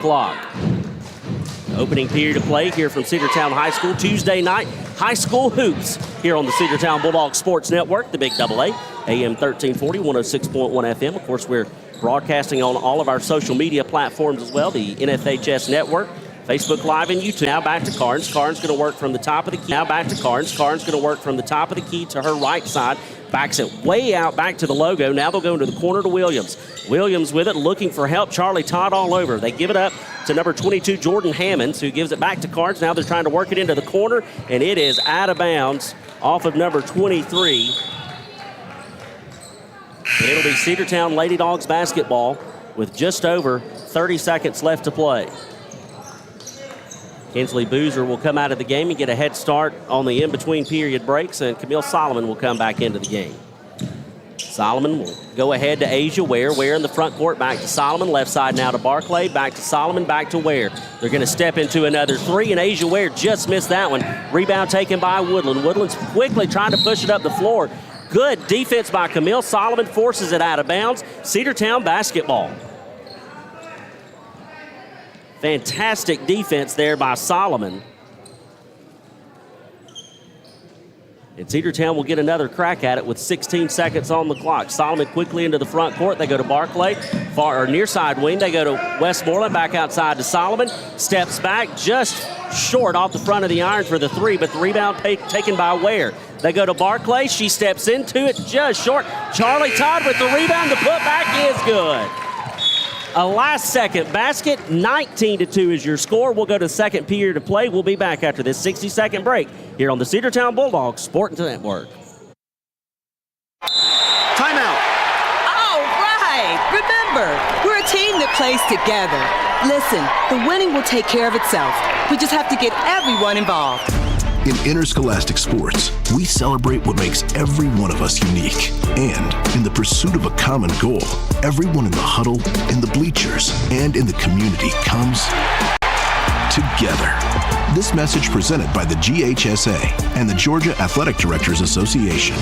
Clock. Opening period of play here from Cedartown High School. Tuesday night, high school hoops here on the Cedartown Bulldogs Sports Network, the Big AA, AM 1340, 106.1 FM. Of course, we're broadcasting on all of our social media platforms as well, the NFHS Network, Facebook Live and YouTube. Now back to Carnes. Carnes going to work from the top of the key. Now back to Carnes. Carnes going to work from the top of the key to her right side. Backs it way out back to the logo. Now they'll go into the corner to Williams. Williams with it, looking for help. Charlie Todd all over. They give it up to number 22, Jordan Hammonds, who gives it back to Carnes. Now they're trying to work it into the corner, and it is out of bounds off of number 23. And it'll be Cedartown Lady Dogs basketball with just over 30 seconds left to play. Kinsley Boozer will come out of the game and get a head start on the in-between period breaks, and Camille Solomon will come back into the game. Solomon will go ahead to Asia Ware. Ware in the front court, back to Solomon. Left side now to Barclay, back to Solomon, back to Ware. They're going to step into another three, and Asia Ware just missed that one. Rebound taken by Woodland. Woodland's quickly trying to push it up the floor. Good defense by Camille Solomon, forces it out of bounds. Cedartown basketball. Fantastic defense there by Solomon. And Cedartown will get another crack at it with 16 seconds on the clock. Solomon quickly into the front court. They go to Barclay, far or near side wing. They go to Westmoreland, back outside to Solomon. Steps back just short off the front of the iron for the three, but the rebound taken by Ware. They go to Barclay. She steps into it just short. Charlie Todd with the rebound. The putback is good. A last-second basket, 19-2 is your score. We'll go to second period of play. We'll be back after this 60-second break here on the Cedartown Bulldogs Sports Network. Timeout. All right. Remember, we're a team that plays together. Listen, the winning will take care of itself. We just have to get everyone involved. In interscholastic sports, we celebrate what makes every one of us unique. And in the pursuit of a common goal, everyone in the huddle, in the bleachers, and in the community comes together. This message presented by the GHSA and the Georgia Athletic Directors Association.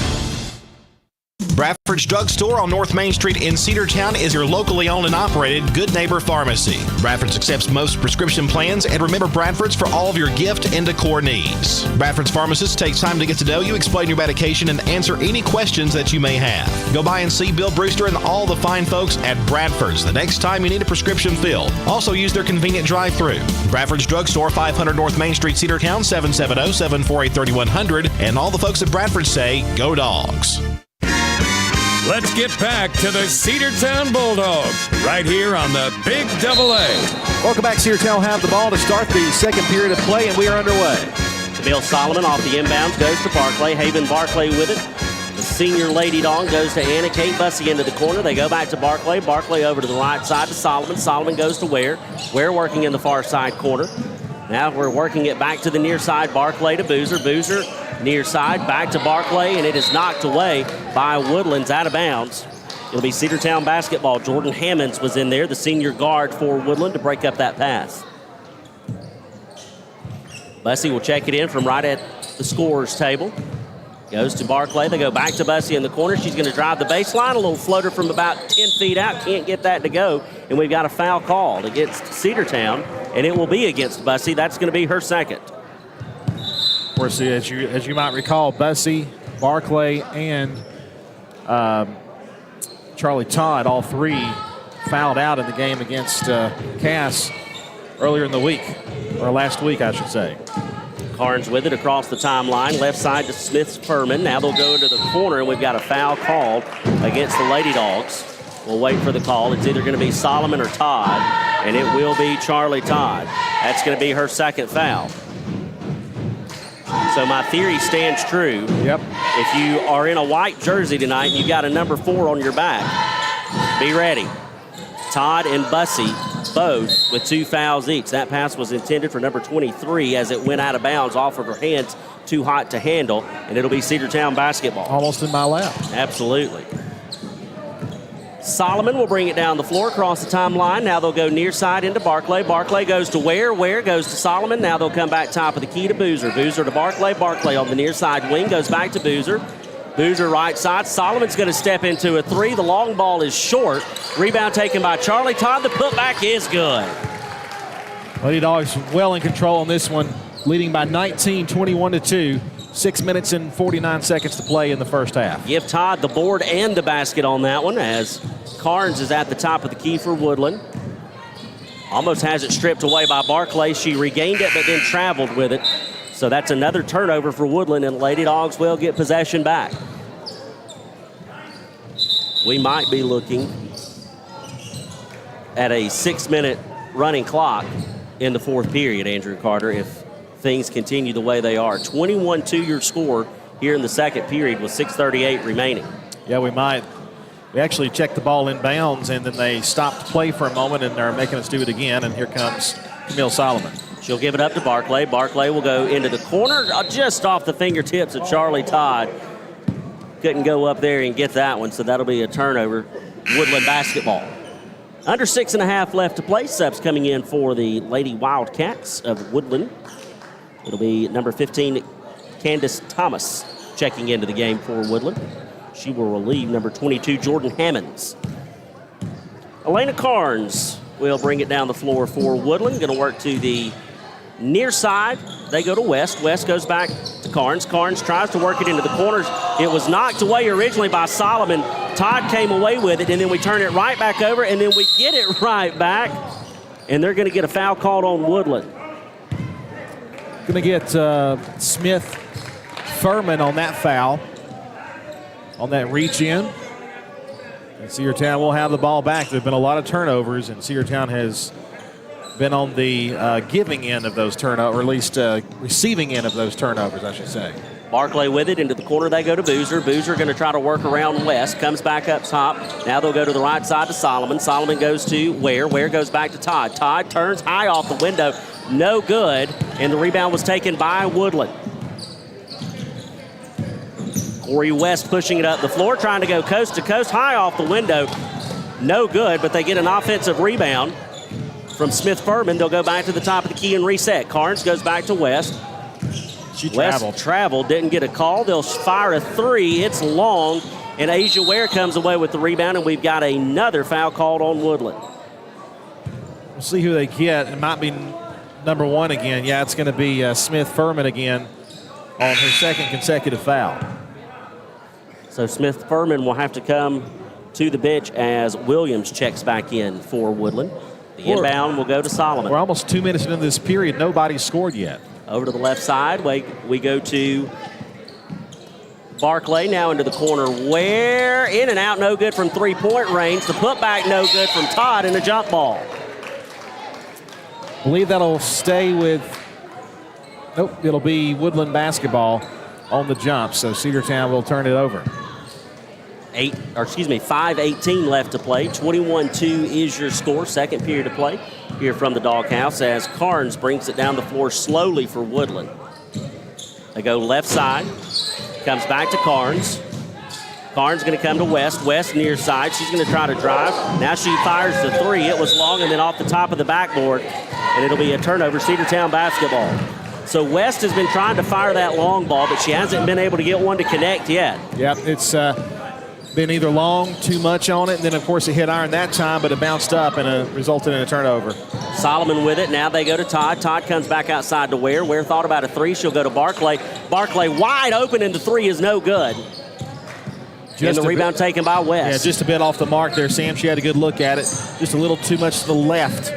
Bradford's Drug Store on North Main Street in Cedartown is your locally owned and operated Good Neighbor Pharmacy. Bradford's accepts most prescription plans, and remember Bradford's for all of your gift and decor needs. Bradford's pharmacist takes time to get to know you, explain your medication, and answer any questions that you may have. Go by and see Bill Brewster and all the fine folks at Bradford's the next time you need a prescription filled. Also use their convenient drive-thru. Bradford's Drug Store, 500 North Main Street, Cedartown, 770-748-3100. And all the folks at Bradford say, go Dogs. Let's get back to the Cedartown Bulldogs right here on the Big AA. Welcome back. Cedartown will have the ball to start the second period of play, and we are underway. Camille Solomon off the inbounds goes to Barclay. Haven Barclay with it. The senior Lady Dog goes to Anna Kate Bussey into the corner. They go back to Barclay. Barclay over to the right side to Solomon. Solomon goes to Ware. Ware working in the far side corner. Now we're working it back to the near side. Barclay to Boozer. Boozer near side, back to Barclay, and it is knocked away by Woodlands out of bounds. It'll be Cedartown basketball. Jordan Hammonds was in there, the senior guard for Woodland, to break up that pass. Bussey will check it in from right at the scorer's table. Goes to Barclay. They go back to Bussey in the corner. She's going to drive the baseline. A little floater from about 10 feet out. Can't get that to go. And we've got a foul called against Cedartown, and it will be against Bussey. That's going to be her second. Of course, as you might recall, Bussey, Barclay, and Charlie Todd, all three fouled out in the game against Cass earlier in the week, or last week, I should say. Carnes with it across the timeline, left side to Smith-Furman. Now they'll go into the corner, and we've got a foul called against the Lady Dogs. We'll wait for the call. It's either going to be Solomon or Todd, and it will be Charlie Todd. That's going to be her second foul. So my theory stands true. Yep. If you are in a white jersey tonight and you've got a number 4 on your back, be ready. Todd and Bussey both with 2 fouls each. That pass was intended for number 23 as it went out of bounds off of her hands, too hot to handle, and it'll be Cedartown basketball. Almost in my lap. Absolutely. Solomon will bring it down the floor across the timeline. Now they'll go near side into Barclay. Barclay goes to Ware. Ware goes to Solomon. Now they'll come back top of the key to Boozer. Boozer to Barclay. Barclay on the near side wing goes back to Boozer. Boozer right side. Solomon's going to step into a three. The long ball is short. Rebound taken by Charlie Todd. The putback is good. Lady Dogs well in control on this one, leading by 19, 21-2. 6 minutes and 49 seconds to play in the first half. Give Todd the board and the basket on that one as Carnes is at the top of the key for Woodland. Almost has it stripped away by Barclay. She regained it but then traveled with it. So that's another turnover for Woodland, and Lady Dogs will get possession back. We might be looking at a 6-minute running clock in the fourth period, Andrew Carter, if things continue the way they are. 21-2 your score here in the second period with 6:38 remaining. Yeah, we might. We actually checked the ball in bounds, and then they stopped play for a moment, and they're making us do it again, and here comes Camille Solomon. She'll give it up to Barclay. Barclay will go into the corner, just off the fingertips of Charlie Todd. Couldn't go up there and get that one, so that'll be a turnover. Woodland basketball. Under 6.5 left to play. Subs coming in for the Lady Wildcats of Woodland. It'll be number 15, Candace Thomas, checking into the game for Woodland. She will relieve number 22, Jordan Hammonds. Elena Carnes will bring it down the floor for Woodland. Going to work to the near side. They go to West. West goes back to Carnes. Carnes tries to work it into the corners. It was knocked away originally by Solomon. Todd came away with it, and then we turn it right back over, and then we get it right back. And they're going to get a foul called on Woodland. Going to get Smith Furman on that foul, on that reach in. And Cedartown will have the ball back. There have been a lot of turnovers, and Cedartown has been on the giving end of those turnovers, or at least receiving end of those turnovers, I should say. Barclay with it into the corner. They go to Boozer. Boozer going to try to work around West. Comes back up top. Now they'll go to the right side to Solomon. Solomon goes to Ware. Ware goes back to Todd. Todd turns high off the window. No good. And the rebound was taken by Woodland. Corey West pushing it up the floor, trying to go coast to coast, high off the window. No good, but they get an offensive rebound from Smith Furman. They'll go back to the top of the key and reset. Carnes goes back to West. West traveled, didn't get a call. They'll fire a three. It's long, and Asia Ware comes away with the rebound, and we've got another foul called on Woodland. We'll see who they get. It might be number one again. Yeah, it's going to be Smith Furman again on her second consecutive foul. So Smith Furman will have to come to the bench as Williams checks back in for Woodland. The inbound will go to Solomon. We're almost 2 minutes into this period. Nobody's scored yet. Over to the left side, we go to Barclay, now into the corner. Ware, in and out, no good from three-point range. The putback, no good from Todd, and a jump ball. I believe that'll stay with, nope, it'll be Woodland basketball on the jump, so Cedartown will turn it over. 5:18 left to play. 21-2 is your score. Second period to play here from the Doghouse as Carnes brings it down the floor slowly for Woodland. They go left side. Comes back to Carnes. Carnes going to come to West. West near side. She's going to try to drive. Now she fires the three. It was long and then off the top of the backboard. And it'll be a turnover, Cedartown basketball. So West has been trying to fire that long ball, but she hasn't been able to get one to connect yet. Yep, it's been either long, too much on it, and then, of course, it hit iron that time, but it bounced up and resulted in a turnover. Solomon with it. Now they go to Todd. Todd comes back outside to Ware. Ware thought about a three. She'll go to Barclay. Barclay wide open, and the three is no good. And the rebound taken by West. Yeah, just a bit off the mark there, Sam. She had a good look at it. Just a little too much to the left.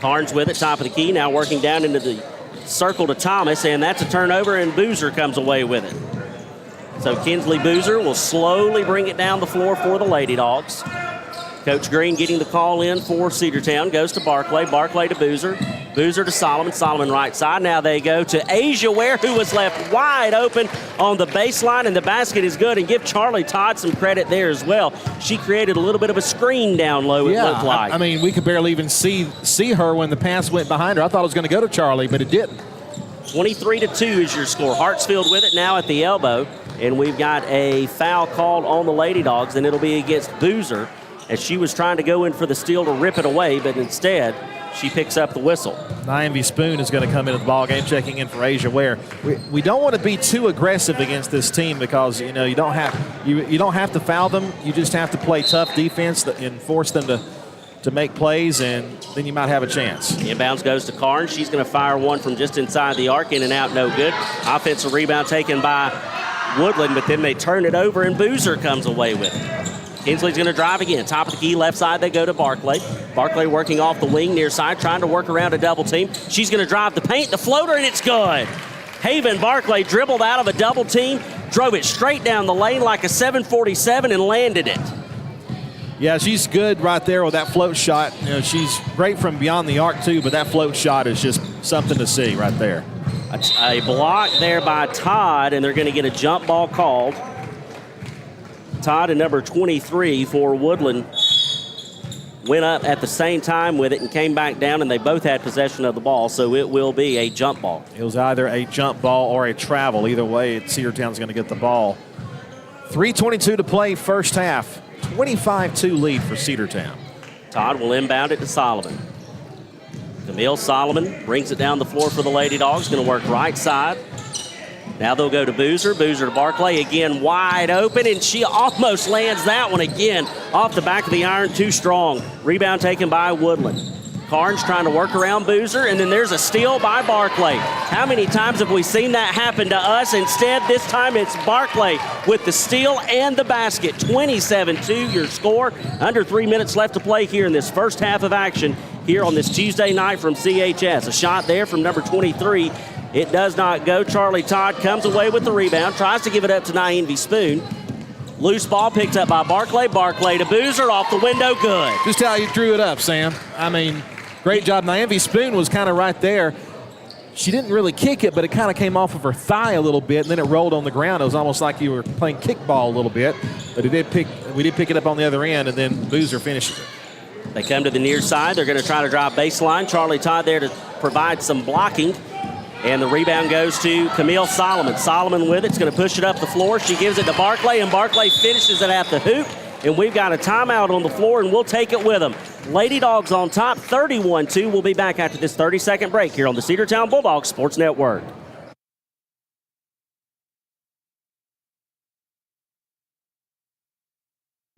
Carnes with it, top of the key. Now working down into the circle to Thomas, and that's a turnover, and Boozer comes away with it. So Kinsley Boozer will slowly bring it down the floor for the Lady Dogs. Coach Green getting the call in for Cedartown. Goes to Barclay. Barclay to Boozer. Boozer to Solomon. Solomon right side. Now they go to Asia Ware, who was left wide open on the baseline, and the basket is good. And give Charlie Todd some credit there as well. She created a little bit of a screen down low, it looked like. I mean, we could barely even see her when the pass went behind her. I thought it was going to go to Charlie, but it didn't. 23-2 is your score. Hartsfield with it now at the elbow. And we've got a foul called on the Lady Dogs, and it'll be against Boozer as she was trying to go in for the steal to rip it away, but instead she picks up the whistle. Naomi Spoon is going to come into the ball game, checking in for Asia Ware. We don't want to be too aggressive against this team because you don't have to foul them. You just have to play tough defense and force them to make plays, and then you might have a chance. Inbounds goes to Carnes. She's going to fire one from just inside the arc, in and out, no good. Offensive rebound taken by Woodland, but then they turn it over, and Boozer comes away with it. Kinsley's going to drive again. Top of the key, left side, they go to Barclay. Barclay working off the wing near side, trying to work around a double team. She's going to drive the paint, the floater, and it's good. Haven Barclay dribbled out of a double team, drove it straight down the lane like a 747 and landed it. Yeah, she's good right there with that float shot. You know, she's great from beyond the arc too, but that float shot is just something to see right there. A block there by Todd, and they're going to get a jump ball called. Todd and number 23 for Woodland went up at the same time with it and came back down, and they both had possession of the ball, so it will be a jump ball. It was either a jump ball or a travel. Either way, Cedartown's going to get the ball. 3:22 to play first half. 25-2 lead for Cedartown. Todd will inbound it to Solomon. Camille Solomon brings it down the floor for the Lady Dogs. Going to work right side. Now they'll go to Boozer. Boozer to Barclay. Again, wide open, and she almost lands that one again off the back of the iron. Too strong. Rebound taken by Woodland. Carnes trying to work around Boozer, and then there's a steal by Barclay. How many times have we seen that happen to us? Instead, this time it's Barclay with the steal and the basket. 27-2 your score. Under 3 minutes left to play here in this first half of action here on this Tuesday night from CHS. A shot there from number 23. It does not go. Charlie Todd comes away with the rebound, tries to give it up to Nyenvi Spoon. Loose ball picked up by Barclay. Barclay to Boozer, off the window, good. Just how you drew it up, Sam. I mean, great job. Nyenvi Spoon was kind of right there. She didn't really kick it, but it kind of came off of her thigh a little bit, and then it rolled on the ground. It was almost like you were playing kickball a little bit, but we did pick it up on the other end, and then Boozer finishes it. They come to the near side. They're going to try to drive baseline. Charlie Todd there to provide some blocking. And the rebound goes to Camille Solomon. Solomon with it. It's going to push it up the floor. She gives it to Barclay, and Barclay finishes it at the hoop. And we've got a timeout on the floor, and we'll take it with them. Lady Dogs on top, 31-2. We'll be back after this 30-second break here on the Cedartown Bulldogs Sports Network.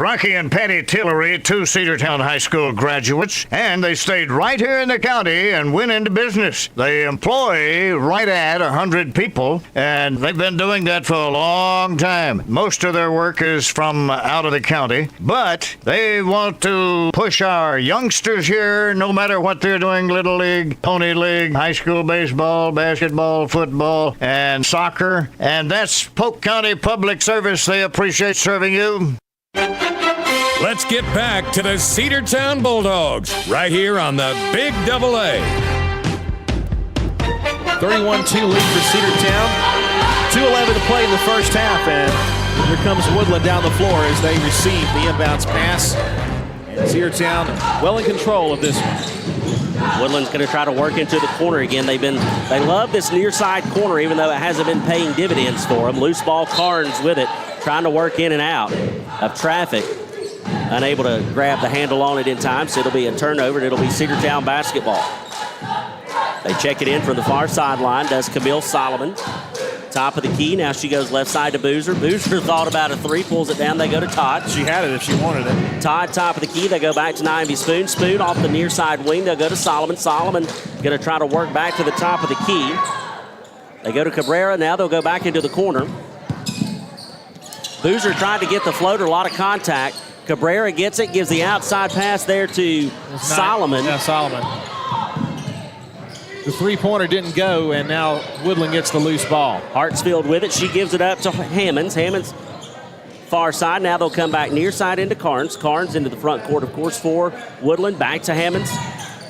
Rocky and Patty Tillery, two Cedartown High School graduates, and they stayed right here in the county and went into business. They employ right at 100 people, and they've been doing that for a long time. Most of their work is from out of the county, but they want to push our youngsters here, no matter what they're doing, Little League, Pony League, high school baseball, basketball, football, and soccer. And that's Polk County Public Service. They appreciate serving you. Let's get back to the Cedartown Bulldogs right here on the Big Double A. 31-2 lead for Cedartown. 2:11 to play in the first half, and here comes Woodland down the floor as they receive the inbounds pass. And Cedartown well in control of this one. Woodland's going to try to work into the corner again. They love this near side corner, even though it hasn't been paying dividends for them. Loose ball, Carnes with it, trying to work in and out of traffic. Unable to grab the handle on it in time, so it'll be a turnover, and it'll be Cedartown basketball. They check it in from the far sideline, does Camille Solomon. Top of the key, now she goes left side to Boozer. Boozer thought about a three, pulls it down, they go to Todd. She had it if she wanted it. Todd, top of the key, they go back to Nyenvi Spoon. Spoon off the near side wing, they'll go to Solomon. Solomon gonna try to work back to the top of the key. They go to Cabrera, now they'll go back into the corner. Boozer tried to get the floater, a lot of contact. Cabrera gets it, gives the outside pass there to Solomon. Yeah, Solomon. The three-pointer didn't go, and now Woodland gets the loose ball. Hartsfield with it. She gives it up to Hammonds. Hammonds far side. Now they'll come back near side into Carnes. Carnes into the front court, of course, for Woodland. Back to Hammonds.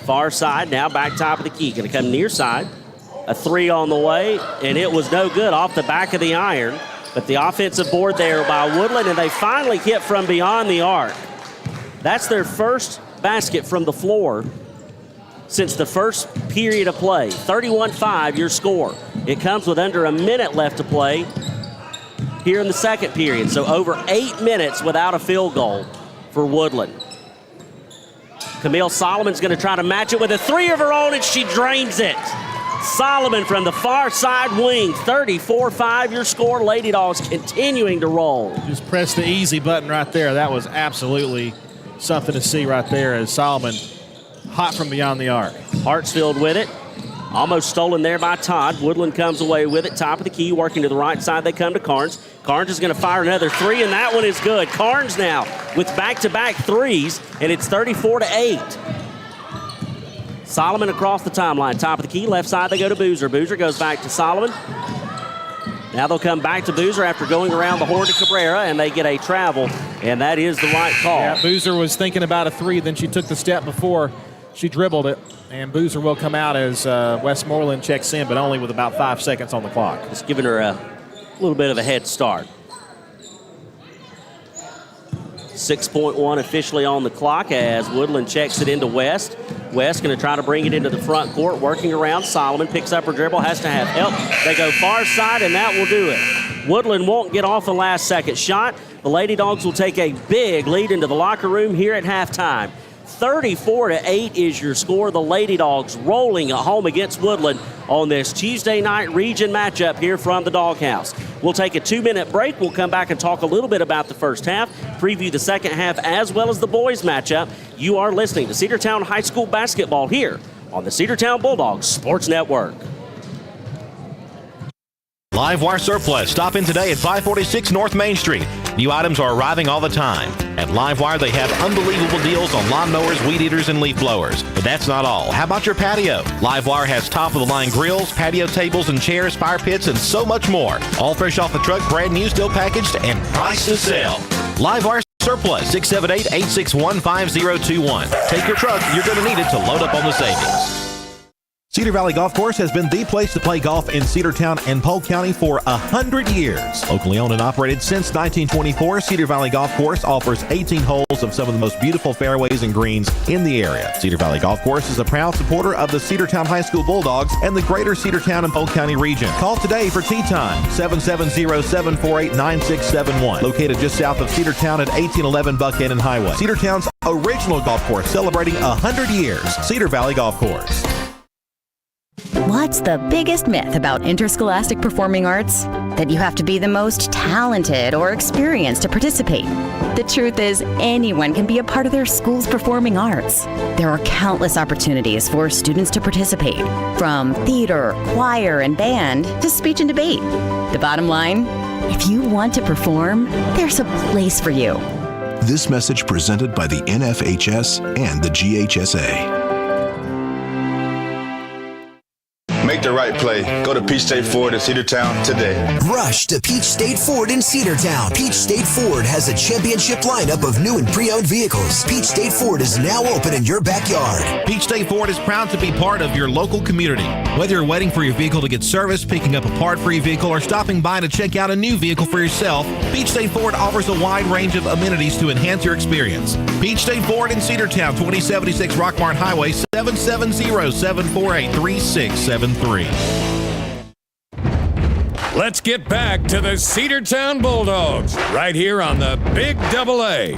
Far side. Now back top of the key. Going to come near side. A three on the way, and it was no good off the back of the iron. But the offensive board there by Woodland, and they finally hit from beyond the arc. That's their first basket from the floor since the first period of play. 31-5 your score. It comes with under a minute left to play here in the second period. So over 8 minutes without a field goal for Woodland. Camille Solomon's going to try to match it with a three of her own, and she drains it. Solomon from the far side wing, 34-5 your score. Lady Dogs continuing to roll. Just press the easy button right there. That was absolutely something to see right there as Solomon hot from beyond the arc. Hartsfield with it. Almost stolen there by Todd. Woodland comes away with it. Top of the key, working to the right side. They come to Carnes. Carnes is going to fire another three, and that one is good. Carnes now with back-to-back threes, and it's 34-8. Solomon across the timeline. Top of the key, left side, they go to Boozer. Boozer goes back to Solomon. Now they'll come back to Boozer after going around the horn to Cabrera, and they get a travel, and that is the right call. Yeah, Boozer was thinking about a three, then she took the step before she dribbled it, and Boozer will come out as Westmoreland checks in, but only with about 5 seconds on the clock. Just giving her a little bit of a head start. 6.1 officially on the clock as Woodland checks it into West. West going to try to bring it into the front court, working around. Solomon picks up her dribble, has to have help. They go far side, and that will do it. Woodland won't get off the last second shot. The Lady Dogs will take a big lead into the locker room here at halftime. 34-8 is your score. The Lady Dogs rolling at home against Woodland on this Tuesday night region matchup here from the Doghouse. We'll take a 2-minute break. We'll come back and talk a little bit about the first half, preview the second half, as well as the boys matchup. You are listening to Cedartown High School basketball here on the Cedartown Bulldogs Sports Network. Live Wire Surplus. Stop in today at 546 North Main Street. New items are arriving all the time. At Live Wire, they have unbelievable deals on lawnmowers, weed eaters, and leaf blowers. But that's not all. How about your patio? Live Wire has top-of-the-line grills, patio tables and chairs, fire pits, and so much more. All fresh off the truck, brand new, still packaged, and price to sell. Live Wire Surplus, 678-861-5021. Take your truck. You're going to need it to load up on the savings. Cedar Valley Golf Course has been the place to play golf in Cedartown and Polk County for 100 years. Locally owned and operated since 1924, Cedar Valley Golf Course offers 18 holes of some of the most beautiful fairways and greens in the area. Cedar Valley Golf Course is a proud supporter of the Cedartown High School Bulldogs and the greater Cedartown and Polk County region. Call today for tee time, 770-748-9671. Located just south of Cedartown at 1811 Buckhannon Highway. Cedartown's original golf course celebrating 100 years. Cedar Valley Golf Course. What's the biggest myth about interscholastic performing arts? That you have to be the most talented or experienced to participate. The truth is, anyone can be a part of their school's performing arts. There are countless opportunities for students to participate, from theater, choir, and band to speech and debate. The bottom line, if you want to perform, there's a place for you. This message presented by the NFHS and the GHSA. Make the right play. Go to Peach State Ford in Cedartown today. Rush to Peach State Ford in Cedartown. Peach State Ford has a championship lineup of new and pre-owned vehicles. Peach State Ford is now open in your backyard. Peach State Ford is proud to be part of your local community. Whether you're waiting for your vehicle to get serviced, picking up a part for your vehicle, or stopping by to check out a new vehicle for yourself, Peach State Ford offers a wide range of amenities to enhance your experience. Peach State Ford in Cedartown, 2076 Rockmart Highway, 770-748-3673. Let's get back to the Cedartown Bulldogs right here on the Big AA.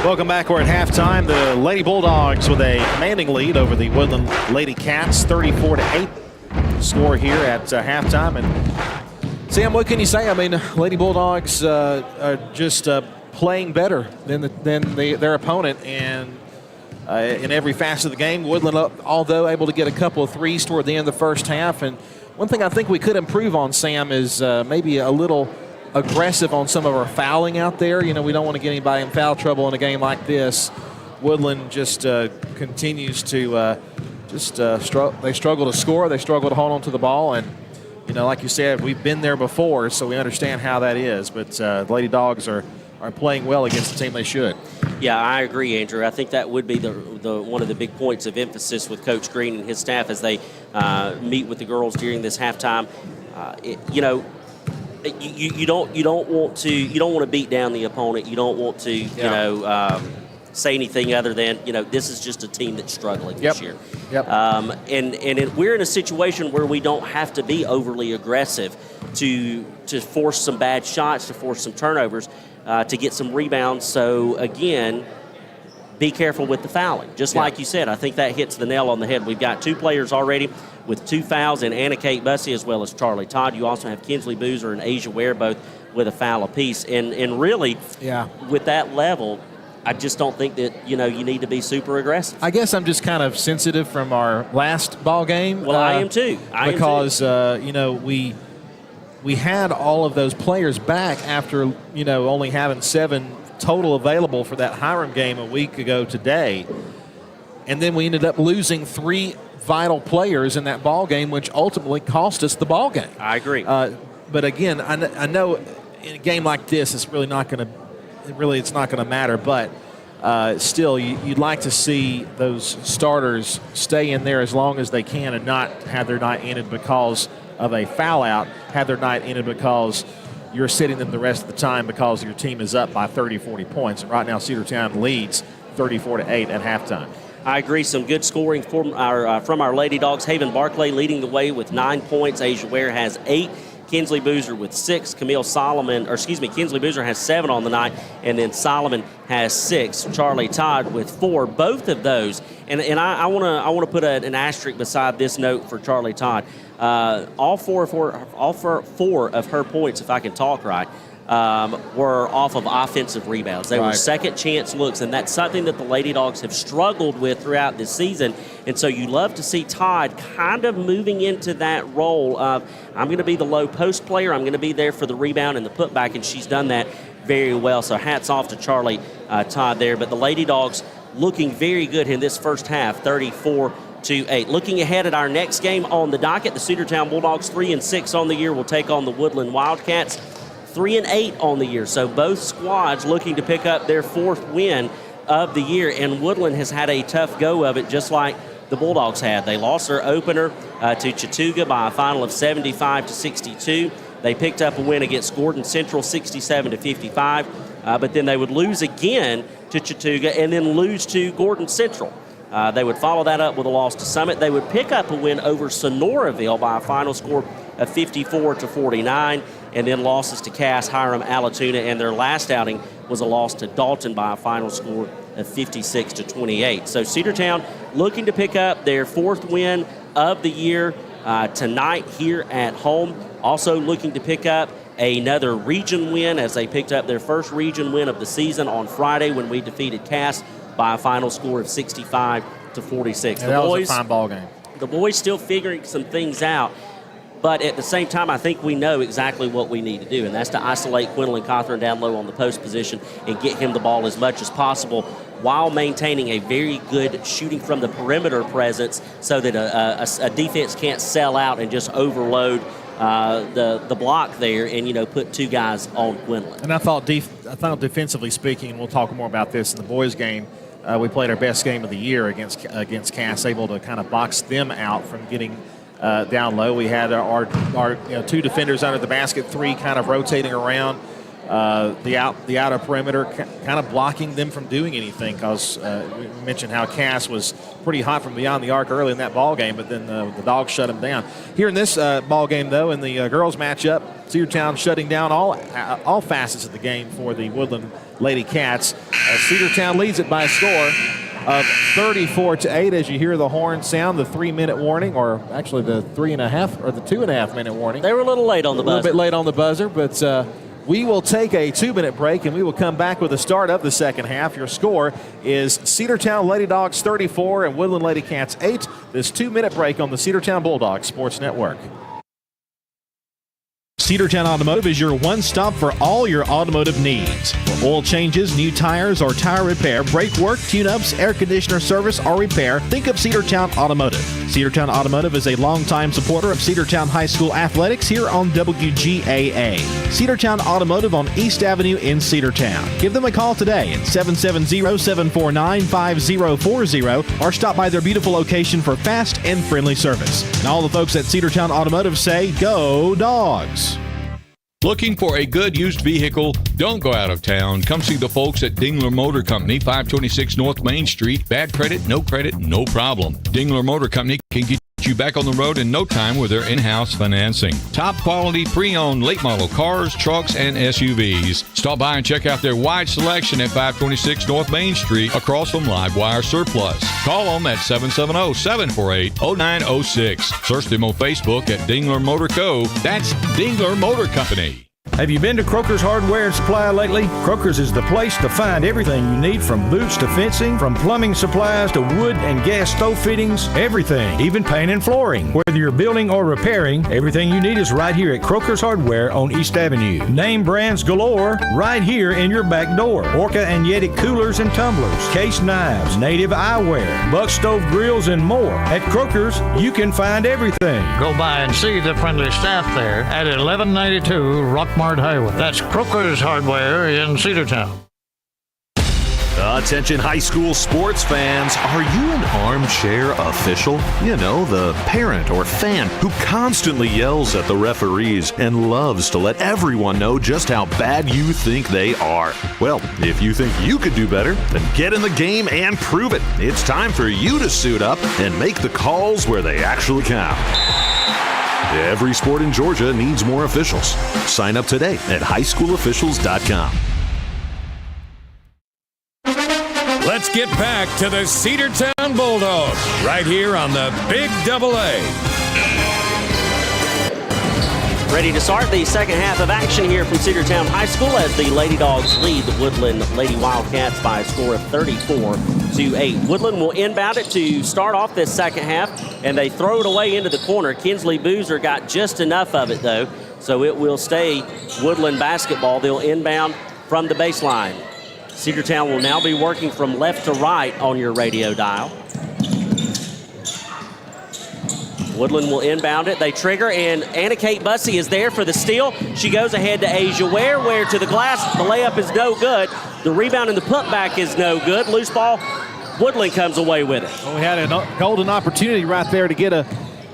Welcome back. We're at halftime. The Lady Bulldogs with a commanding lead over the Woodland Lady Cats, 34-8 score here at halftime. And Sam, what can you say? I mean, Lady Bulldogs are just playing better than their opponent, and in every facet of the game. Woodland, although able to get a couple of threes toward the end of the first half. And one thing I think we could improve on, Sam, is maybe a little aggressive on some of our fouling out there. You know, we don't want to get anybody in foul trouble in a game like this. Woodland just continues to they struggle to score. They struggle to hold on to the ball. And, you know, like you said, we've been there before, so we understand how that is. But the Lady Dogs are playing well against the team they should. Yeah, I agree, Andrew. I think that would be the one of the big points of emphasis with Coach Green and his staff as they meet with the girls during this halftime. You don't want to beat down the opponent. You don't want to say anything other than this is just a team that's struggling this year. Yep. We're in a situation where we don't have to be overly aggressive to force some bad shots, to force some turnovers. To get some rebounds. So, again, be careful with the fouling. Just like you said, I think that hits the nail on the head. We've got two players already with 2 fouls in Anna Kate Bussey as well as Charlie Todd. You also have Kinsley Boozer and Asia Ware both with a foul apiece. And really, with that level, I just don't think that, you need to be super aggressive. I guess I'm just kind of sensitive from our last ball game. Well, I am too. Because we had all of those players back after, only having 7 total available for that Hiram game a week ago today. And then we ended up losing 3 vital players in that ball game, which ultimately cost us the ball game. I agree. But again, I know in a game like this, it's really not going to matter. But still, you'd like to see those starters stay in there as long as they can and not have their night ended because of a foul out, have their night ended because you're sitting them the rest of the time because your team is up by 30, 40 points. And right now, Cedartown leads 34-8 at halftime. I agree. Some good scoring from our Lady Dogs. Haven Barclay leading the way with 9 points. Asia Ware has 8. Kinsley Boozer with 6. Kinsley Boozer has 7 on the night, and then Solomon has 6. Charlie Todd with 4. Both of those, and I want to put an asterisk beside this note for Charlie Todd. All four of her points, if I can talk right, were off of offensive rebounds. They were second chance looks, and that's something that the Lady Dogs have struggled with throughout this season. And so you love to see Todd kind of moving into that role of, I'm going to be the low post player, I'm going to be there for the rebound and the putback, and she's done that very well. So hats off to Charlie Todd there. But the Lady Dogs looking very good in this first half, 34-8. Looking ahead at our next game on the docket, the Cedartown Bulldogs 3-6 on the year will take on the Woodland Wildcats. 3-8 on the year. So both squads looking to pick up their 4th win of the year. And Woodland has had a tough go of it, just like the Bulldogs had. They lost their opener to Chattooga by a final of 75-62. They picked up a win against Gordon Central 67-55. But then they would lose again to Chattooga and then lose to Gordon Central. They would follow that up with a loss to Summit. They would pick up a win over Sonoraville by a final score of 54-49, and then losses to Cass, Hiram, Allatoona, and their last outing was a loss to Dalton by a final score of 56-28. So Cedartown looking to pick up their 4th win of the year tonight here at home. Also looking to pick up another region win as they picked up their first region win of the season on Friday when we defeated Cass by a final score of 65-46. That was a fine ball game. The boys still figuring some things out. But at the same time, I think we know exactly what we need to do, and that's to isolate Quinlan Cawthorn down low on the post position and get him the ball as much as possible while maintaining a very good shooting from the perimeter presence so that a defense can't sell out and just overload the block there and, put 2 guys on Quinlan. And I thought defensively speaking, and we'll talk more about this in the boys' game, we played our best game of the year against Cass, able to kind of box them out from getting down low. We had our 2 defenders under the basket, 3 kind of rotating around the outer perimeter, kind of blocking them from doing anything because we mentioned how Cass was pretty hot from beyond the arc early in that ball game, but then the Dogs shut him down. Here in this ball game, though, in the girls matchup, Cedartown shutting down all facets of the game for the Woodland Lady Cats. Cedartown leads it by a score of 34-8 as you hear the horn sound, the 3-minute warning, or actually the 3.5 or the 2.5 minute warning. They were a little late on the buzzer. A little bit late on the buzzer, but we will take a 2-minute break and we will come back with the start of the second half. Your score is Cedartown Lady Dogs 34 and Woodland Lady Cats 8. This 2-minute break on the Cedartown Bulldogs Sports Network. Cedartown Automotive is your one-stop for all your automotive needs. For oil changes, new tires, or tire repair, brake work, tune-ups, air conditioner service, or repair, think of Cedartown Automotive. Cedartown Automotive is a longtime supporter of Cedartown High School athletics here on WGAA. Cedartown Automotive on East Avenue in Cedartown. Give them a call today at 770-749-5040 or stop by their beautiful location for fast and friendly service. And all the folks at Cedartown Automotive say, go Dogs! Looking for a good used vehicle? Don't go out of town. Come see the folks at Dingler Motor Company, 526 North Main Street. Bad credit, no problem. Dingler Motor Company can get you back on the road in no time with their in-house financing. Top quality pre-owned late model cars, trucks, and SUVs. Stop by and check out their wide selection at 526 North Main Street across from Livewire Surplus. Call them at 770-748-0906. Search them on Facebook at Dingler Motor Co. That's Dingler Motor Company. Have you been to Croker's Hardware and Supply lately? Croker's is the place to find everything you need, from boots to fencing, from plumbing supplies to wood and gas stove fittings, everything, even paint and flooring. Whether you're building or repairing, everything you need is right here at Croker's Hardware on East Avenue. Name brands galore right here in your back door. Orca and Yeti coolers and tumblers, case knives, native eyewear, buck stove grills, and more. At Croker's, you can find everything. Go by and see the friendly staff there at 1192 Rockmart Highway. That's Croker's Hardware in Cedartown. Attention high school sports fans, are you an armchair official? You know, the parent or fan who constantly yells at the referees and loves to let everyone know just how bad you think they are. Well, if you think you could do better, then get in the game and prove it. It's time for you to suit up and make the calls where they actually count. Every sport in Georgia needs more officials. Sign up today at highschoolofficials.com. Let's get back to the Cedartown Bulldogs right here on the Big AA. Ready to start the second half of action here from Cedartown High School as the Lady Dogs lead the Woodland Lady Wildcats by a score of 34-8. Woodland will inbound it to start off this second half, and they throw it away into the corner. Kinsley Boozer got just enough of it, though, so it will stay Woodland basketball. They'll inbound from the baseline. Cedartown will now be working from left to right on your radio dial. Woodland will inbound it. They trigger, and Anna Kate Bussey is there for the steal. She goes ahead to Asia Ware. Ware to the glass. The layup is no good. The rebound and the putback is no good. Loose ball. Woodland comes away with it. Well, we had a golden opportunity right there to get a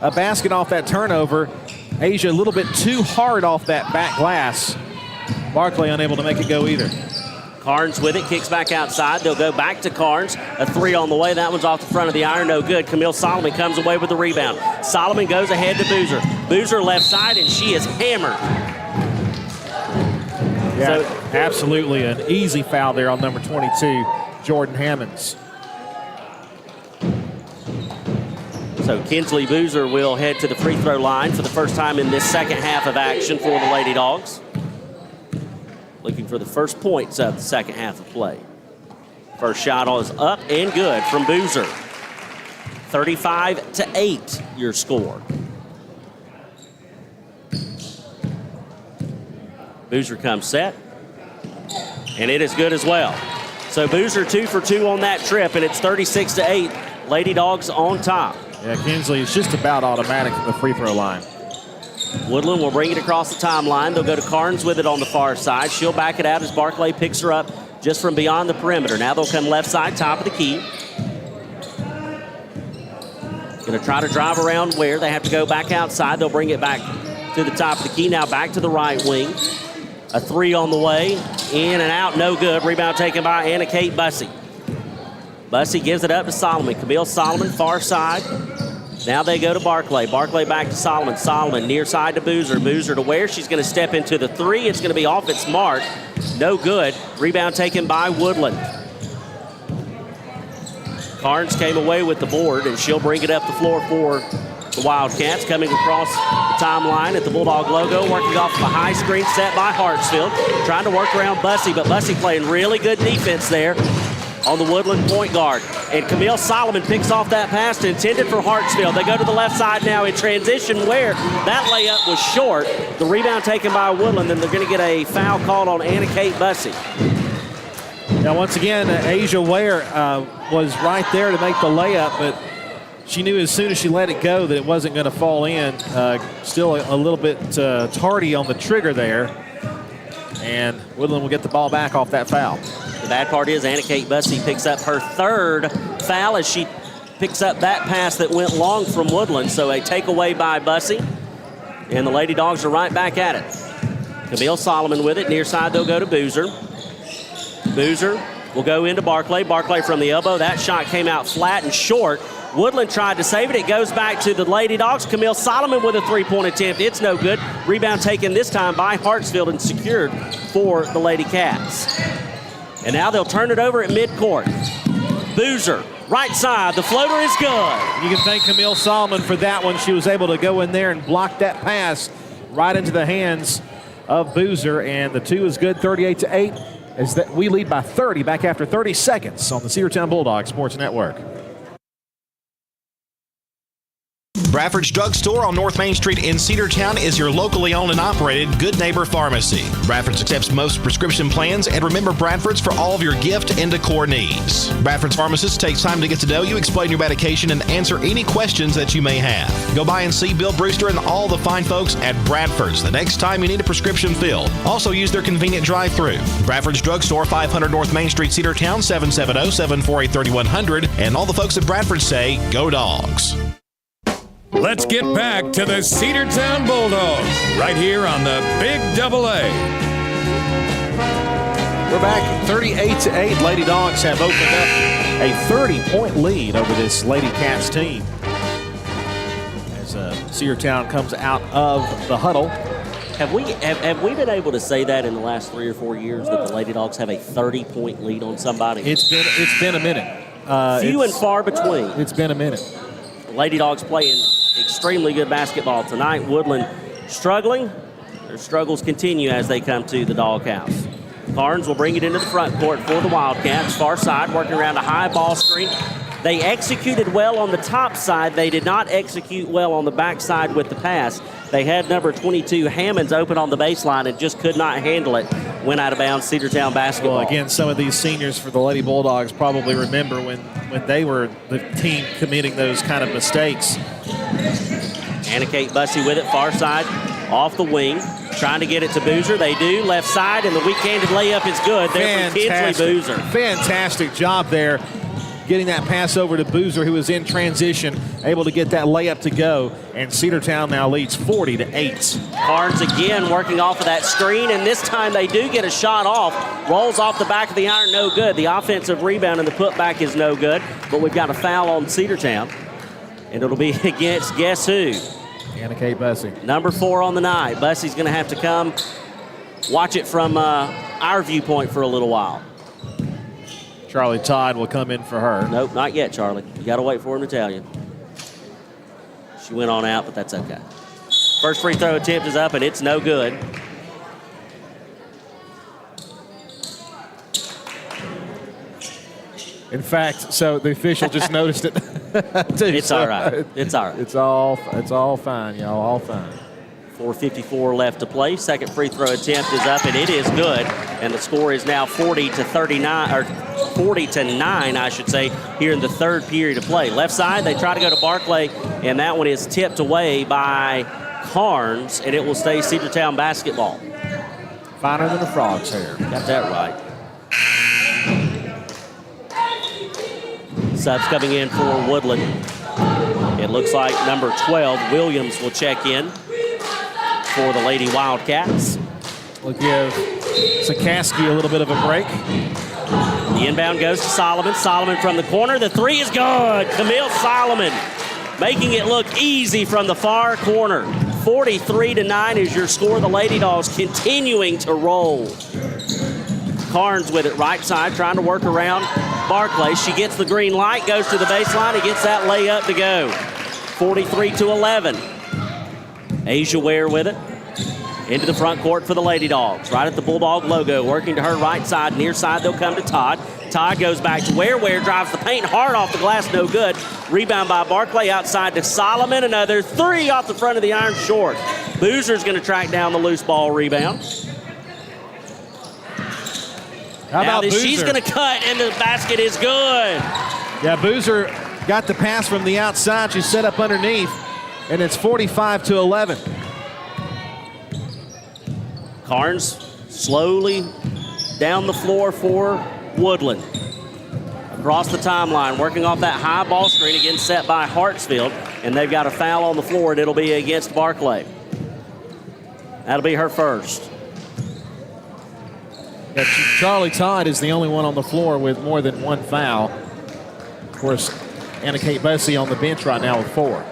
basket off that turnover. Asia a little bit too hard off that back glass. Barclay unable to make it go either. Carnes with it, kicks back outside. They'll go back to Carnes. A three on the way. That one's off the front of the iron, no good. Camille Solomon comes away with the rebound. Solomon goes ahead to Boozer. Boozer left side, and she is hammered. Yeah, so, absolutely an easy foul there on number 22, Jordan Hammonds. So Kinsley Boozer will head to the free throw line for the first time in this second half of action for the Lady Dogs. Looking for the first points of the second half of play. First shot is up and good from Boozer. 35-8, your score. Boozer comes set, and it is good as well. So Boozer 2 for 2 on that trip, and it's 36-8. Lady Dogs on top. Yeah, Kinsley is just about automatic from the free throw line. Woodland will bring it across the timeline. They'll go to Carnes with it on the far side. She'll back it out as Barclay picks her up just from beyond the perimeter. Now they'll come left side, top of the key. Going to try to drive around Ware. They have to go back outside. They'll bring it back to the top of the key. Now back to the right wing. A three on the way. In and out, no good. Rebound taken by Anna Kate Bussey. Bussey gives it up to Solomon. Camille Solomon, far side. Now they go to Barclay. Barclay back to Solomon. Solomon near side to Boozer. Boozer to Ware. She's going to step into the three. It's going to be off its mark. No good. Rebound taken by Woodland. Carnes came away with the board, and she'll bring it up the floor for the Wildcats. Coming across the timeline at the Bulldog logo, working off of a high screen set by Hartsfield. Trying to work around Bussey, but Bussey playing really good defense there on the Woodland point guard. And Camille Solomon picks off that pass intended for Hartsfield. They go to the left side now in transition where that layup was short. The rebound taken by Woodland, and they're going to get a foul called on Anna Kate Bussey. Now, once again, Asia Ware was right there to make the layup, but she knew as soon as she let it go that it wasn't going to fall in. Still a little bit tardy on the trigger there. And Woodland will get the ball back off that foul. The bad part is Anna Kate Bussey picks up her third foul as she picks up that pass that went long from Woodland. So a takeaway by Bussey. And the Lady Dogs are right back at it. Camille Solomon with it. Near side, they'll go to Boozer. Boozer will go into Barclay. Barclay from the elbow. That shot came out flat and short. Woodland tried to save it. It goes back to the Lady Dogs. Camille Solomon with a three-point attempt. It's no good. Rebound taken this time by Hartsfield and secured for the Lady Cats. And now they'll turn it over at midcourt. Boozer, right side. The floater is good. You can thank Camille Solomon for that one. She was able to go in there and block that pass right into the hands of Boozer, and the 2 is good, 38-8. As that we lead by 30 back after 30 seconds on the Cedartown Bulldogs Sports Network. Bradford's Drugstore on North Main Street in Cedartown is your locally owned and operated Good Neighbor Pharmacy. Bradford's accepts most prescription plans, and remember Bradford's for all of your gift and decor needs. Bradford's pharmacist takes time to get to know you, explain your medication, and answer any questions that you may have. Go by and see Bill Brewster and all the fine folks at Bradford's the next time you need a prescription filled. Also use their convenient drive-thru. Bradford's Drugstore, 500 North Main Street, Cedartown, 770-748-3100. And all the folks at Bradford say, go Dawgs. Let's get back to the Cedartown Bulldogs right here on the Big Double A. We're back 38-8. Lady Dogs have opened up a 30-point lead over this Lady Cats team. As Cedartown comes out of the huddle. Have we been able to say that in the last 3 or 4 years that the Lady Dogs have a 30-point lead on somebody? It's been a minute. Few and far between. It's been a minute. Lady Dogs playing extremely good basketball tonight. Woodland struggling. Their struggles continue as they come to the doghouse. Carnes will bring it into the front court for the Wildcats. Far side, working around a high ball screen. They executed well on the top side. They did not execute well on the back side with the pass. They had number 22, Hammonds, open on the baseline and just could not handle it. Went out of bounds, Cedartown basketball. Well, again, some of these seniors for the Lady Bulldogs probably remember when they were the team committing those kind of mistakes. Anna Kate Bussey with it, far side, off the wing, trying to get it to Boozer. They do, left side, and the weak-handed layup is good. There for Kinsley Boozer. Fantastic job there, getting that pass over to Boozer, who was in transition, able to get that layup to go, and Cedartown now leads 40-8. Carnes again working off of that screen, and this time they do get a shot off. Rolls off the back of the iron, no good. The offensive rebound and the putback is no good, but we've got a foul on Cedartown, and it'll be against guess who? Anna Kate Bussey. Number 4 on the night. Bussey's going to have to come watch it from our viewpoint for a little while. Charlie Todd will come in for her. Nope, not yet, Charlie. You got to wait for him to tell you. She went on out, but that's okay. First free throw attempt is up, and it's no good. In fact, so the official just noticed it too. It's all right. It's all right. It's all fine, y'all. All fine. 4:54 left to play. Second free throw attempt is up, and it is good. And the score is now 40-39, or 40-9, I should say, here in the third period of play. Left side, they try to go to Barclay, and that one is tipped away by Carnes, and it will stay Cedartown basketball. Finer than a frog's hair. Got that right. Subs coming in for Woodland. It looks like number 12, Williams, will check in for the Lady Wildcats. We'll give Sikorsky a little bit of a break. The inbound goes to Solomon. Solomon from the corner. The three is good. Camille Solomon making it look easy from the far corner. 43-9 is your score. The Lady Dogs continuing to roll. Carnes with it right side, trying to work around Barclay. She gets the green light, goes to the baseline, and gets that layup to go. 43-11. Asia Ware with it. Into the front court for the Lady Dogs. Right at the Bulldog logo, working to her right side. Near side, they'll come to Todd. Todd goes back to Ware. Ware drives the paint hard off the glass, no good. Rebound by Barclay outside to Solomon. Another three off the front of the iron, short. Boozer's going to track down the loose ball rebound. How about Boozer? She's going to cut, and the basket is good. Yeah, Boozer got the pass from the outside. She set up underneath, and it's 45-11. Carnes slowly down the floor for Woodland. Across the timeline, working off that high ball screen, again set by Hartsfield, and they've got a foul on the floor, and it'll be against Barclay. That'll be her first. Yeah, Charlie Todd is the only one on the floor with more than one foul. Of course, Anna Kate Bussey on the bench right now with 4.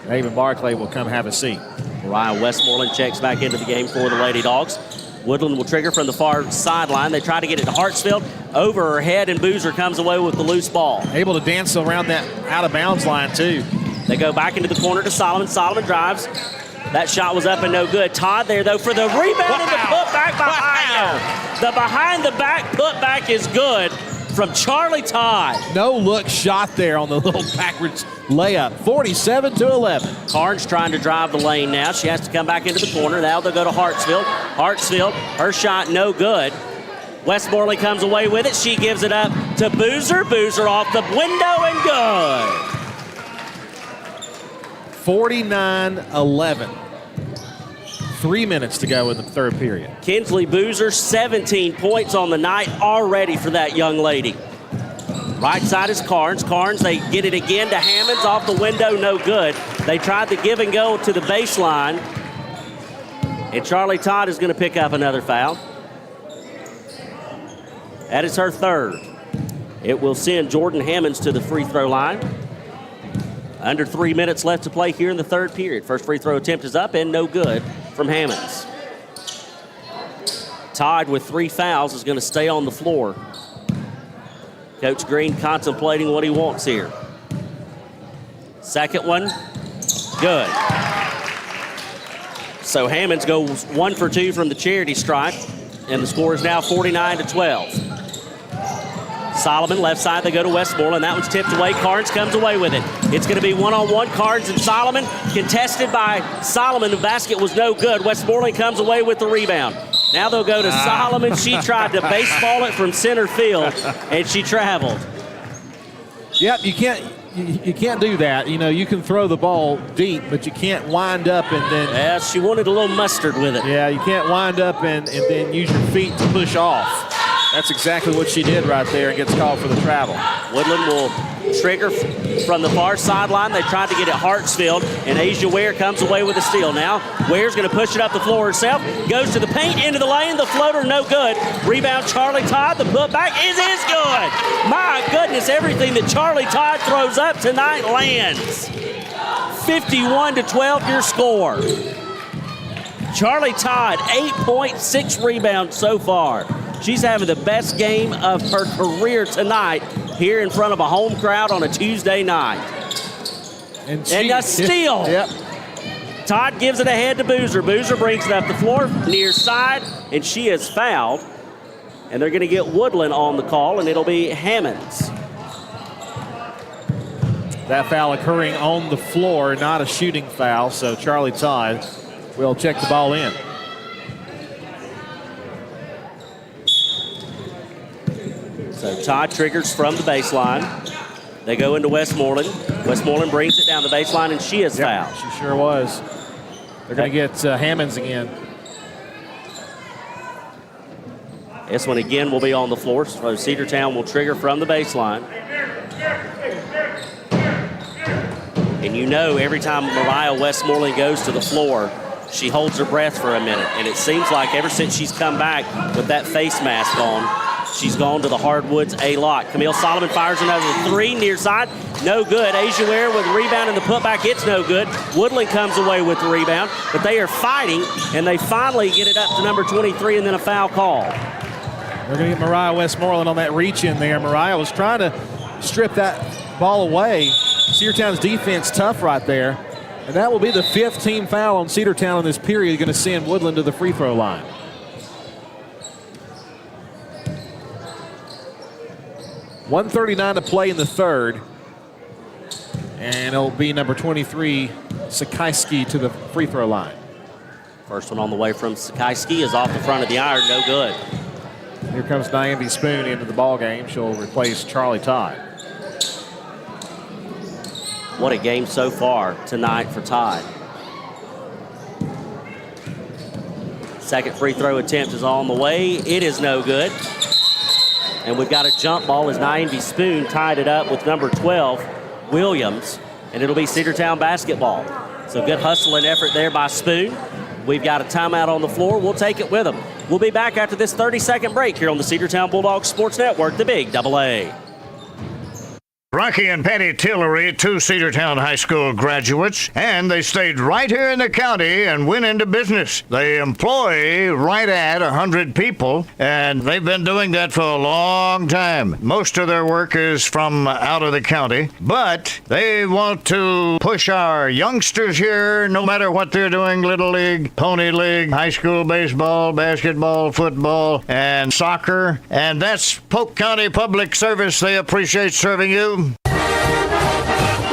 Ava Barclay will come have a seat. Mariah Westmoreland checks back into the game for the Lady Dogs. Woodland will trigger from the far sideline. They try to get it to Hartsfield. Over her head, and Boozer comes away with the loose ball. Able to dance around that out-of-bounds line, too. They go back into the corner to Solomon. Solomon drives. That shot was up and no good. Todd there, though, for the rebound and the putback behind him. The behind-the-back putback is good from Charlie Todd. No look shot there on the little backwards layup. 47-11. Carnes trying to drive the lane now. She has to come back into the corner. Now they'll go to Hartsfield. Hartsfield, her shot no good. Westmoreland comes away with it. She gives it up to Boozer. Boozer off the window and good. 49-11. 3 minutes to go in the third period. Kinsley Boozer, 17 points on the night already for that young lady. Right side is Carnes. Carnes, they get it again to Hammonds off the window, no good. They tried the give and go to the baseline. And Charlie Todd is going to pick up another foul. That is her third. It will send Jordan Hammonds to the free throw line. Under 3 minutes left to play here in the third period. First free throw attempt is up and no good from Hammonds. Todd with 3 fouls is going to stay on the floor. Coach Green contemplating what he wants here. Second one, good. So Hammonds goes 1 for 2 from the charity stripe, and the score is now 49-12. Solomon, left side, they go to Westmoreland. That one's tipped away. Carnes comes away with it. It's going to be one-on-one. Carnes and Solomon, contested by Solomon. The basket was no good. Westmoreland comes away with the rebound. Now they'll go to Solomon. She tried to baseball it from center field, and she traveled. Yep, you can't do that. You know, you can throw the ball deep, but you can't wind up and then... Yeah, she wanted a little mustard with it. Yeah, you can't wind up and then use your feet to push off. That's exactly what she did right there and gets called for the travel. Woodland will trigger from the far sideline. They tried to get it Hartsfield, and Asia Ware comes away with a steal. Now, Ware's going to push it up the floor herself. Goes to the paint, into the lane. The floater, no good. Rebound, Charlie Todd. The putback is good. My goodness, everything that Charlie Todd throws up tonight lands. 51-12 your score. Charlie Todd, 8.6 rebounds so far. She's having the best game of her career tonight here in front of a home crowd on a Tuesday night. And a steal. Yep. Todd gives it ahead to Boozer. Boozer brings it up the floor, near side, and she is fouled. And they're going to get Woodland on the call, and it'll be Hammonds. That foul occurring on the floor, not a shooting foul, so Charlie Todd will check the ball in. So Todd triggers from the baseline. They go into Westmoreland. Westmoreland brings it down the baseline, and she is fouled. She sure was. They're going to get Hammonds again. This one again will be on the floor, so Cedartown will trigger from the baseline. And you know every time Mariah Westmoreland goes to the floor, she holds her breath for a minute. And it seems like ever since she's come back with that face mask on, she's gone to the hardwoods a lot. Camille Solomon fires another 3 near side. No good. Asia Ware with the rebound and the putback. It's no good. Woodland comes away with the rebound, but they are fighting, and they finally get it up to number 23, and then a foul call. They're going to get Mariah Westmoreland on that reach in there. Mariah was trying to strip that ball away. Cedartown's defense tough right there. And that will be the 5th team foul on Cedartown in this period, going to send Woodland to the free throw line. .139 to play in the third. And it'll be number 23, Sakaiski, to the free throw line. First one on the way from Sakaiski is off the front of the iron, no good. Here comes Diane Spoon into the ball game. She'll replace Charlie Todd. What a game so far tonight for Todd. Second free throw attempt is on the way. It is no good. And we've got a jump ball as Naimbi Spoon tied it up with number 12, Williams. And it'll be Cedartown basketball. So good hustle and effort there by Spoon. We've got a timeout on the floor. We'll take it with them. We'll be back after this 30-second break here on the Cedartown Bulldogs Sports Network, the Big Double A. Rocky and Patty Tillery, two Cedartown High School graduates, and they stayed right here in the county and went into business. They employ right at 100 people, and they've been doing that for a long time. Most of their work is from out of the county, but they want to push our youngsters here, no matter what they're doing, Little League, Pony League, high school baseball, basketball, football, and soccer. And that's Polk County Public Service. They appreciate serving you.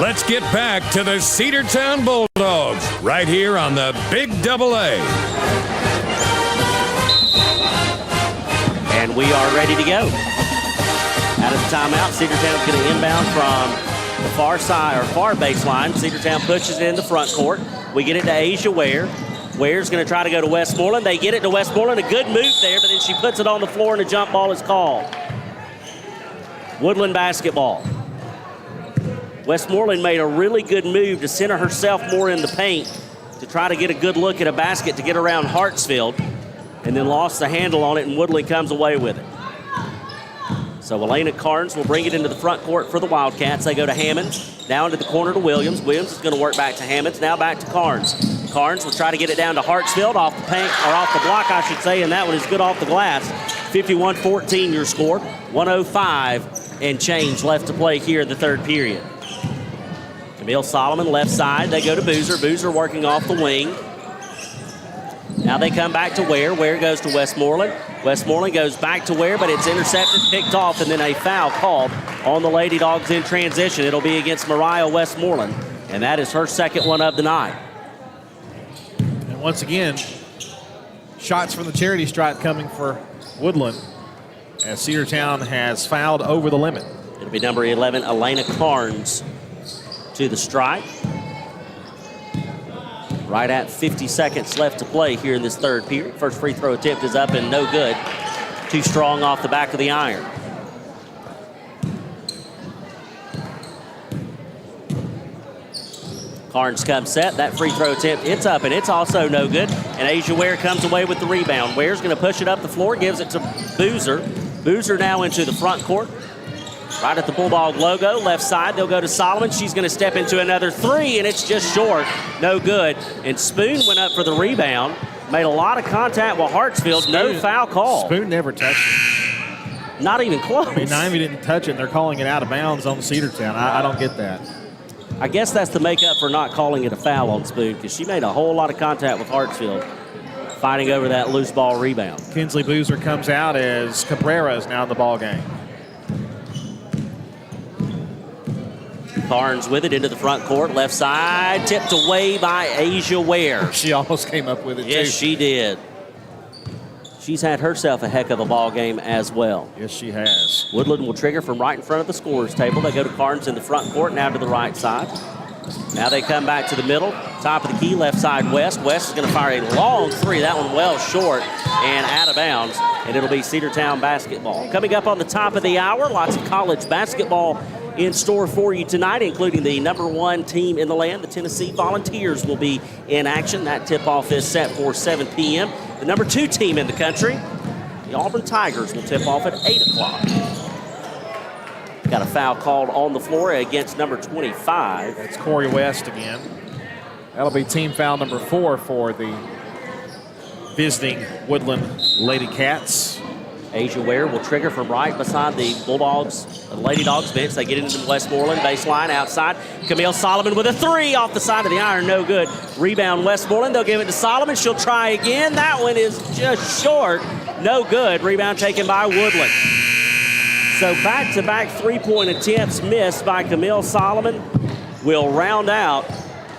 Let's get back to the Cedartown Bulldogs right here on the Big AA. And we are ready to go. Out of the timeout, Cedartown's going to inbound from the far side or far baseline. Cedartown pushes it in the front court. We get it to Asia Ware. Ware's going to try to go to Westmoreland. They get it to Westmoreland. A good move there, but then she puts it on the floor and a jump ball is called. Woodland basketball. Westmoreland made a really good move to center herself more in the paint to try to get a good look at a basket to get around Hartsfield, and then lost the handle on it, and Woodland comes away with it. So Elena Carnes will bring it into the front court for the Wildcats. They go to Hammonds, now into the corner to Williams. Williams is going to work back to Hammonds, now back to Carnes. Carnes will try to get it down to Hartsfield off the paint, or off the block, I should say, and that one is good off the glass. 51-14 your score. 105 and change left to play here in the third period. Camille Solomon, left side. They go to Boozer. Boozer working off the wing. Now they come back to Ware. Ware goes to Westmoreland. Westmoreland goes back to Ware, but it's intercepted, picked off, and then a foul called on the Lady Dogs in transition. It'll be against Mariah Westmoreland, and that is her second one of the night. And once again, shots from the charity stripe coming for Woodland, as Cedartown has fouled over the limit. It'll be number 11, Elena Carnes, to the strike. Right at 50 seconds left to play here in this third period. First free throw attempt is up and no good. Too strong off the back of the iron. Carnes comes set. That free throw attempt, it's up and it's also no good. And Asia Ware comes away with the rebound. Ware's going to push it up the floor, gives it to Boozer. Boozer now into the front court. Right at the Bulldog logo, left side, they'll go to Solomon. She's going to step into another three, and it's just short. No good. And Spoon went up for the rebound. Made a lot of contact with Hartsfield. Spoon, no foul call. Spoon never touched it. Not even close. I mean, Naimi didn't touch it, and they're calling it out of bounds on Cedartown. I don't get that. I guess that's the makeup for not calling it a foul on Spoon, because she made a whole lot of contact with Hartsfield, fighting over that loose ball rebound. Kinsley Boozer comes out as Cabrera is now in the ball game. Carnes with it into the front court, left side, tipped away by Asia Ware. She almost came up with it, yes, too. she did. She's had herself a heck of a ball game as well. Yes, she has. Woodland will trigger from right in front of the scorer's table. They go to Carnes in the front court, now to the right side. Now they come back to the middle, top of the key, left side West. West is going to fire a long three. That one well short and out of bounds, and it'll be Cedartown basketball. Coming up on the top of the hour, lots of college basketball in store for you tonight, including the number one team in the land. The Tennessee Volunteers will be in action. That tip-off is set for 7 p.m. The number 2 team in the country, the Auburn Tigers, will tip off at 8 o'clock. Got a foul called on the floor against number 25. That's Corey West again. That'll be team foul number 4 for the visiting Woodland Lady Cats. Asia Ware will trigger from right beside the Bulldogs, the Lady Dogs bench. They get into Westmoreland, baseline, outside. Camille Solomon with a three off the side of the iron, no good. Rebound Westmoreland, they'll give it to Solomon. She'll try again. That one is just short, no good. Rebound taken by Woodland. So back-to-back three-point attempts missed by Camille Solomon will round out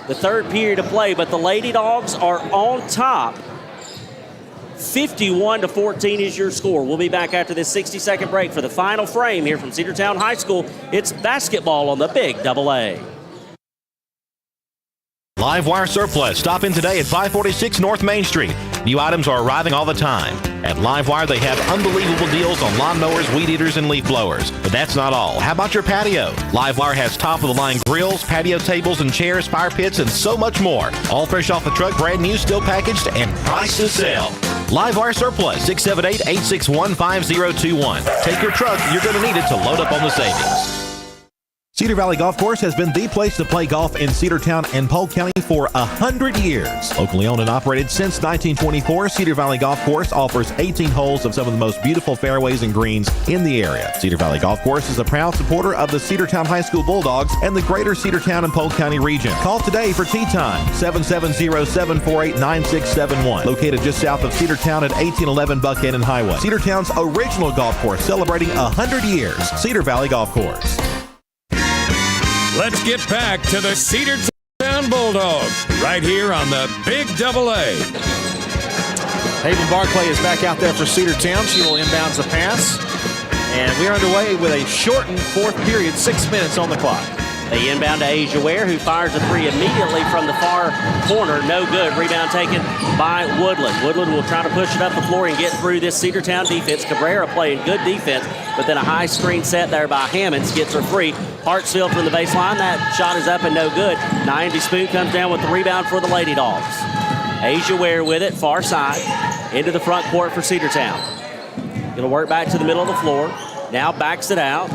the third period of play, but the Lady Dogs are on top. 51-14 is your score. We'll be back after this 60-second break for the final frame here from Cedartown High School. It's basketball on the Big AA. Live Wire Surplus. Stop in today at 546 North Main Street. New items are arriving all the time. At Live Wire, they have unbelievable deals on lawnmowers, weed eaters, and leaf blowers. But that's not all. How about your patio? Live Wire has top-of-the-line grills, patio tables and chairs, fire pits, and so much more. All fresh off the truck, brand new, still packaged, and price to sell. Live Wire Surplus, 678-861-5021. Take your truck. You're going to need it to load up on the savings. Cedar Valley Golf Course has been the place to play golf in Cedartown and Polk County for 100 years. Locally owned and operated since 1924, Cedar Valley Golf Course offers 18 holes of some of the most beautiful fairways and greens in the area. Cedar Valley Golf Course is a proud supporter of the Cedartown High School Bulldogs and the greater Cedartown and Polk County region. Call today for tee time, 770-748-9671. Located just south of Cedartown at 1811 Buckhannon Highway. Cedartown's original golf course celebrating 100 years. Cedar Valley Golf Course. Let's get back to the Cedartown Bulldogs right here on the Big AA. Haven Barclay is back out there for Cedartown. She will inbounds the pass. And we are underway with a shortened fourth period, 6 minutes on the clock. They inbound to Asia Ware, who fires a three immediately from the far corner. No good. Rebound taken by Woodland. Woodland will try to push it up the floor and get through this Cedartown defense. Cabrera playing good defense, but then a high screen set there by Hammonds gets her free. Hartsfield from the baseline. That shot is up and no good. Niamdi Spoon comes down with the rebound for the Lady Dogs. Asia Ware with it, far side, into the front court for Cedartown. Going to work back to the middle of the floor. Now backs it out.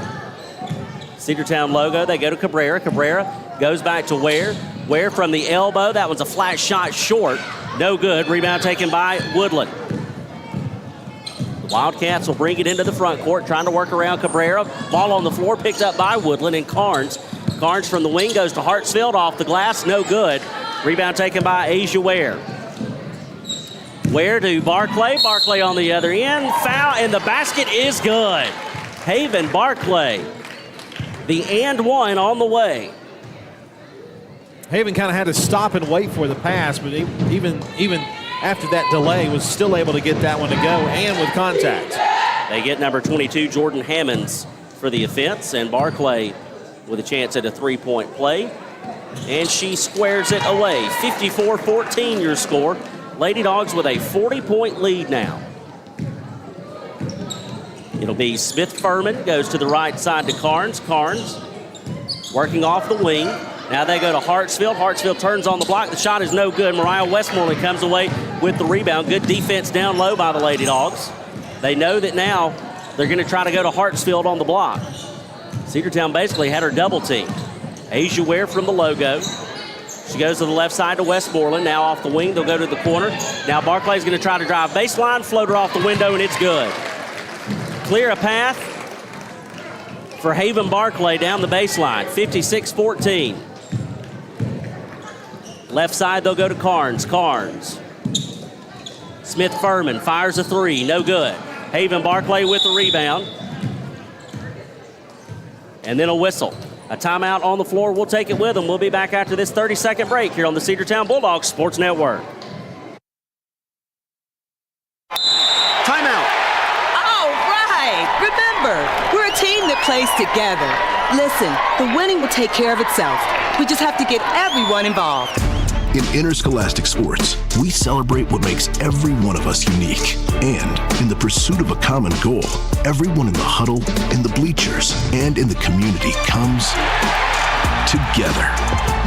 Cedartown logo, they go to Cabrera. Cabrera goes back to Ware. Ware from the elbow. That one's a flat shot short. No good. Rebound taken by Woodland. The Wildcats will bring it into the front court, trying to work around Cabrera. Ball on the floor, picked up by Woodland and Carnes. Carnes from the wing goes to Hartsfield, off the glass, no good. Rebound taken by Asia Ware. Ware to Barclay. Barclay on the other end. Foul, and the basket is good. Haven Barclay. The and one on the way. Haven kind of had to stop and wait for the pass, but even after that delay was still able to get that one to go and with contact. They get number 22, Jordan Hammonds, for the offense, and Barclay with a chance at a three-point play. And she squares it away. 54-14 your score. Lady Dogs with a 40-point lead now. It'll be Smith Furman, goes to the right side to Carnes. Carnes working off the wing. Now they go to Hartsfield. Hartsfield turns on the block. The shot is no good. Mariah Westmoreland comes away with the rebound. Good defense down low by the Lady Dogs. They know that now they're going to try to go to Hartsfield on the block. Cedartown basically had her double team. Asia Ware from the logo. She goes to the left side to Westmoreland. Now off the wing, they'll go to the corner. Now Barclay's going to try to drive baseline, floater off the window, and it's good. Clear a path for Haven Barclay down the baseline, 56-14. Left side, they'll go to Carnes. Carnes. Smith Furman fires a three, no good. Haven Barclay with the rebound. And then a whistle. A timeout on the floor. We'll take it with them. We'll be back after this 30-second break here on the Cedartown Bulldogs Sports Network. Timeout. All right. Remember, we're a team that plays together. Listen, the winning will take care of itself. We just have to get everyone involved. In interscholastic sports, we celebrate what makes every one of us unique. And in the pursuit of a common goal, everyone in the huddle, in the bleachers, and in the community comes together.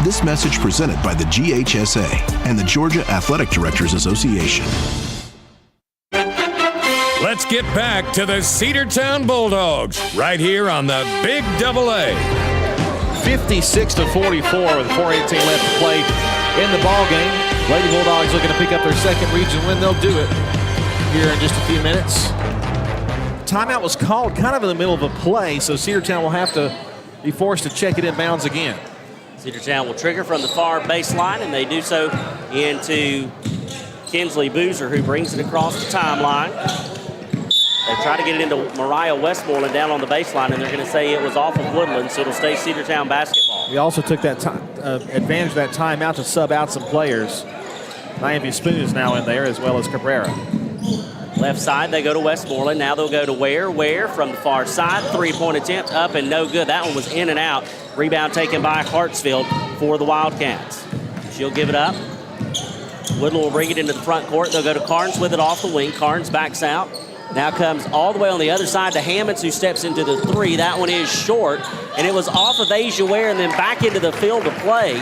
This message presented by the GHSA and the Georgia Athletic Directors Association. Let's get back to the Cedartown Bulldogs right here on the Big AA. 56-44 with 4:18 left to play in the ball game. Lady Bulldogs looking to pick up their second region win. They'll do it here in just a few minutes. Timeout was called kind of in the middle of a play, so Cedartown will have to be forced to check it in bounds again. Cedartown will trigger from the far baseline, and they do so into Kinsley Boozer, who brings it across the timeline. They try to get it into Mariah Westmoreland down on the baseline, and they're going to say it was off of Woodland, so it'll stay Cedartown basketball. We also took that advantage of that timeout to sub out some players. Niamdi Spoon is now in there, as well as Cabrera. Left side, they go to Westmoreland. Now they'll go to Ware. Ware from the far side. Three-point attempt up and no good. That one was in and out. Rebound taken by Hartsfield for the Wildcats. She'll give it up. Woodland will bring it into the front court. They'll go to Carnes with it off the wing. Carnes backs out. Now comes all the way on the other side to Hammonds, who steps into the three. That one is short, and it was off of Asia Ware and then back into the field to play.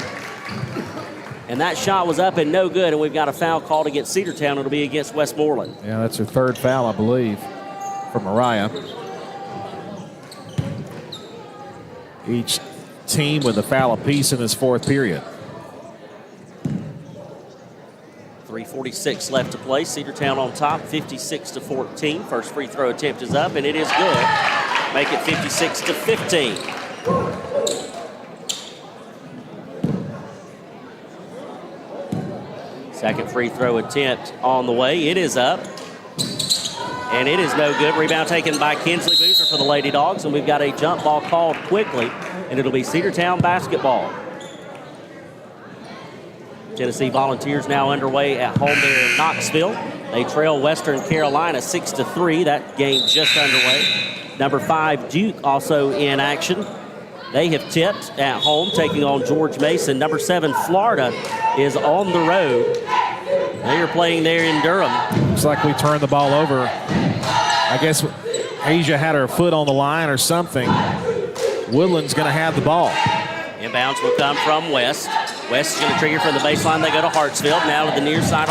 And that shot was up and no good, and we've got a foul called against Cedartown. It'll be against Westmoreland. Yeah, that's her third foul, I believe, for Mariah. Each team with a foul apiece in this fourth period. 3:46 left to play. Cedartown on top, 56-14. First free throw attempt is up, and it is good. Make it 56-15. Second free throw attempt on the way. It is up. And it is no good. Rebound taken by Kinsley Boozer for the Lady Dogs. And we've got a jump ball called quickly. And it'll be Cedartown basketball. Tennessee Volunteers now underway at home there in Knoxville. They trail Western Carolina 6-3. That game just underway. Number 5, Duke, also in action. They have tipped at home, taking on George Mason. Number 7, Florida, is on the road. They are playing there in Durham. Looks like we turned the ball over. I guess Asia had her foot on the line or something. Woodland's going to have the ball. Inbounds will come from West. West is going to trigger from the baseline. They go to Hartsfield. Now to the near side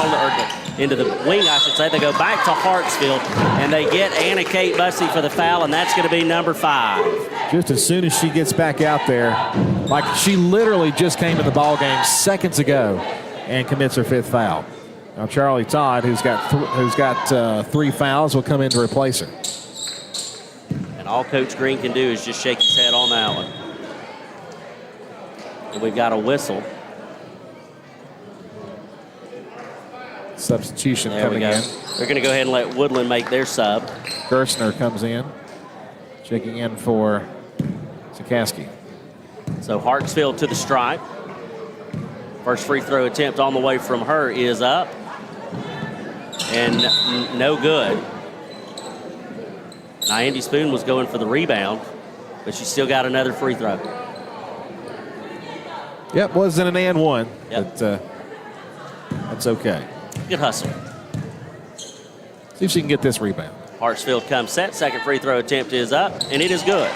into the wing, I should say. They go back to Hartsfield, and they get Anna Kate Bussey for the foul, and that's going to be number 5. Just as soon as she gets back out there, like she literally just came in the ball game seconds ago and commits her 5th foul. Now Charlie Todd, who's got 3 fouls, will come in to replace her. And all Coach Green can do is just shake his head on that one. And we've got a whistle. Substitution coming in. They're going to go ahead and let Woodland make their sub. Gerstner comes in, checking in for Sikorsky. So Hartsfield to the stripe. First free throw attempt on the way from her is up. And no good. Now Andy Spoon was going for the rebound, but she still got another free throw. Yep, wasn't an and one, yep. But that's okay. Good hustle. See if she can get this rebound. Hartsfield comes set. Second free throw attempt is up, and it is good.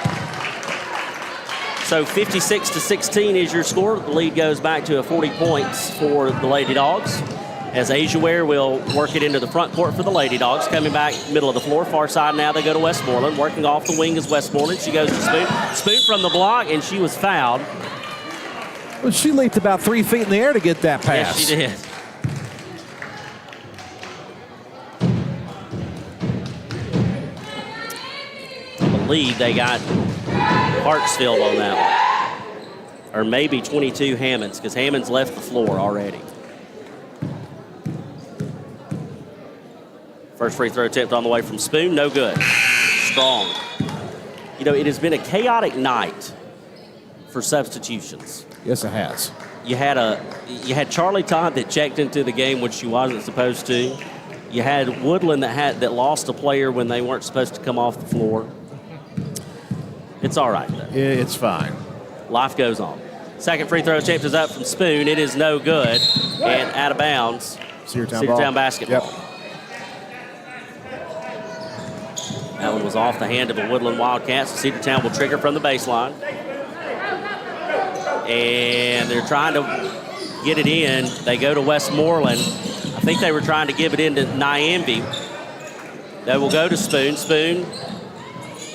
So 56-16 is your score. The lead goes back to 40 points for the Lady Dogs, as Asia Ware will work it into the front court for the Lady Dogs. Coming back middle of the floor, far side now they go to Westmoreland. Working off the wing is Westmoreland. She goes to Spoon. Spoon from the block, and she was fouled. Well, she leaped about 3 feet in the air to get that pass. Yes, she did. I believe they got Hartsfield on that one. Or maybe 22 Hammonds, because Hammonds left the floor already. First free throw attempt on the way from Spoon, no good. Strong. You know, it has been a chaotic night for substitutions. Yes, it has. You had Charlie Todd that checked into the game when she wasn't supposed to. You had Woodland that lost a player when they weren't supposed to come off the floor. It's all right, though. It's fine. Life goes on. Second free throw attempt is up from Spoon. It is no good and out of bounds. Cedartown basketball. Yep. That one was off the hand of the Woodland Wildcats. Cedartown will trigger from the baseline. And they're trying to get it in. They go to Westmoreland. I think they were trying to give it into Nyambe. They will go to Spoon. Spoon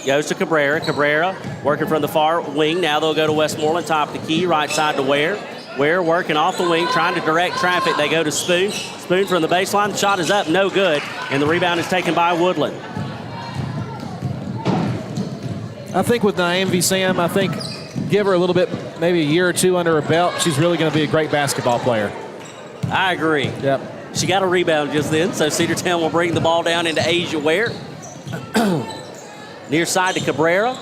goes to Cabrera. Cabrera working from the far wing. Now they'll go to Westmoreland. Top of the key, right side to Ware. Ware working off the wing, trying to direct traffic. They go to Spoon. Spoon from the baseline. The shot is up, no good. And the rebound is taken by Woodland. I think with Nyambe, Sam, I think give her a little bit, maybe a year or two under her belt, she's really going to be a great basketball player. I agree. Yep. She got a rebound just then, so Cedartown will bring the ball down into Asia Ware. Near side to Cabrera.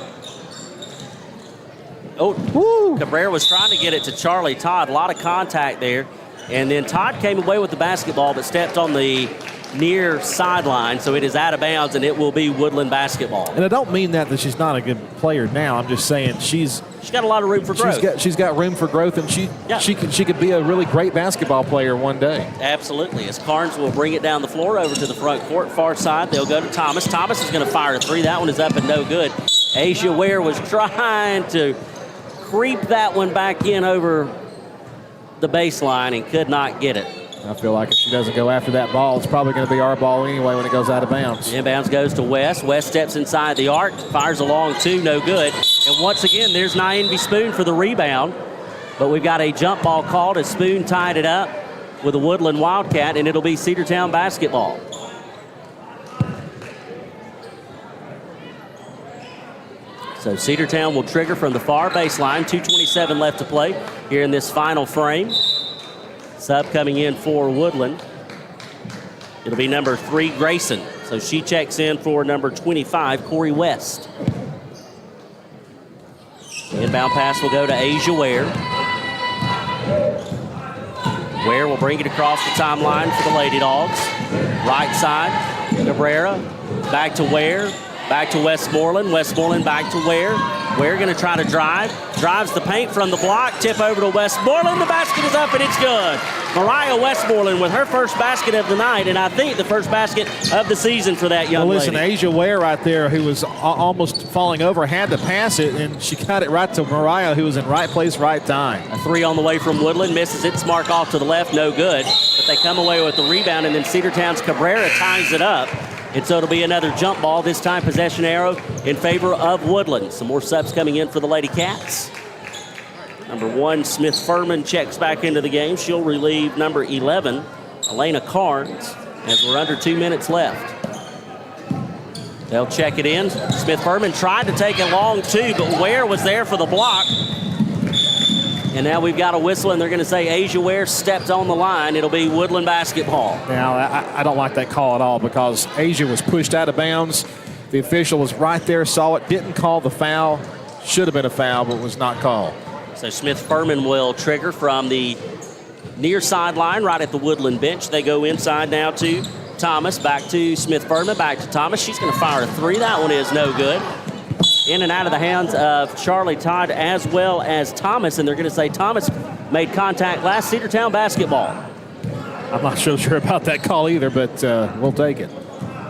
Oh, woo. Cabrera was trying to get it to Charlie Todd. A lot of contact there. And then Todd came away with the basketball, but stepped on the near sideline, so it is out of bounds, and it will be Woodland basketball. And I don't mean that she's not a good player now. I'm just saying she's got a lot of room for growth. She's got room for growth, and she could be a really great basketball player one day. Absolutely. As Carnes will bring it down the floor over to the front court, far side, they'll go to Thomas. Thomas is going to fire a three. That one is up and no good. Asia Ware was trying to creep that one back in over the baseline and could not get it. I feel like if she doesn't go after that ball, it's probably going to be our ball anyway when it goes out of bounds. Inbounds goes to West. West steps inside the arc, fires a long two, no good. And once again, there's Nyenby Spoon for the rebound. But we've got a jump ball called as Spoon tied it up with a Woodland Wildcat, and it'll be Cedartown basketball. So Cedartown will trigger from the far baseline. 2:27 left to play here in this final frame. Sub coming in for Woodland. It'll be number 3, Grayson. So she checks in for number 25, Corey West. Inbound pass will go to Asia Ware. Ware will bring it across the timeline for the Lady Dogs. Right side, Cabrera. Back to Ware. Back to Westmoreland. Westmoreland back to Ware. Ware going to try to drive. Drives the paint from the block. Tip over to Westmoreland. The basket is up and it's good. Mariah Westmoreland with her first basket of the night, and I think the first basket of the season for that young lady. lady. Asia Ware right there, who was almost falling over, had to pass it, and she got it right to Mariah, who was in right place, right time. A 3 on the way from Woodland. Misses its mark off to the left. No good. But they come away with the rebound, and then Cedartown's Cabrera ties it up. And so it'll be another jump ball, this time possession arrow in favor of Woodland. Some more subs coming in for the Lady Cats. Number 1, Smith Furman checks back into the game. She'll relieve number 11, Elena Carnes, as we're under 2 minutes left. They'll check it in. Smith Furman tried to take it long too, but Ware was there for the block. And now we've got a whistle, and they're going to say Asia Ware stepped on the line. It'll be Woodland basketball. Now, I don't like that call at all because Asia was pushed out of bounds. The official was right there, saw it, didn't call the foul. Should have been a foul, but was not called. So Smith Furman will trigger from the near sideline right at the Woodland bench. They go inside now to Thomas, back to Smith Furman, back to Thomas. She's going to fire a 3. That one is no good. In and out of the hands of Charlie Todd as well as Thomas, and they're going to say Thomas made contact last. Cedartown basketball. I'm not so sure about that call either, but we'll take it.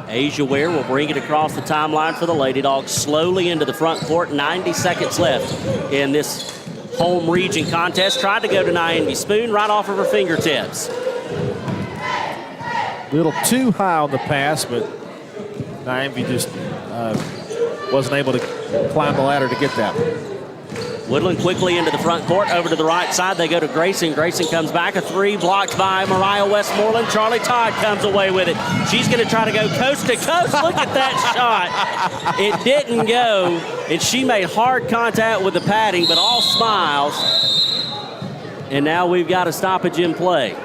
Asia Ware will bring it across the timeline for the Lady Dogs, slowly into the front court. 90 seconds left in this home region contest. Tried to go to Nyenby Spoon right off of her fingertips. A little too high on the pass, but Nyenby just wasn't able to climb the ladder to get that. Woodland quickly into the front court, over to the right side. They go to Grayson. Grayson comes back, a 3 blocked by Mariah Westmoreland. Charlie Todd comes away with it. She's going to try to go coast to coast. Look at that shot. It didn't go, and she made hard contact with the padding, but all smiles. And now we've got a stoppage in play.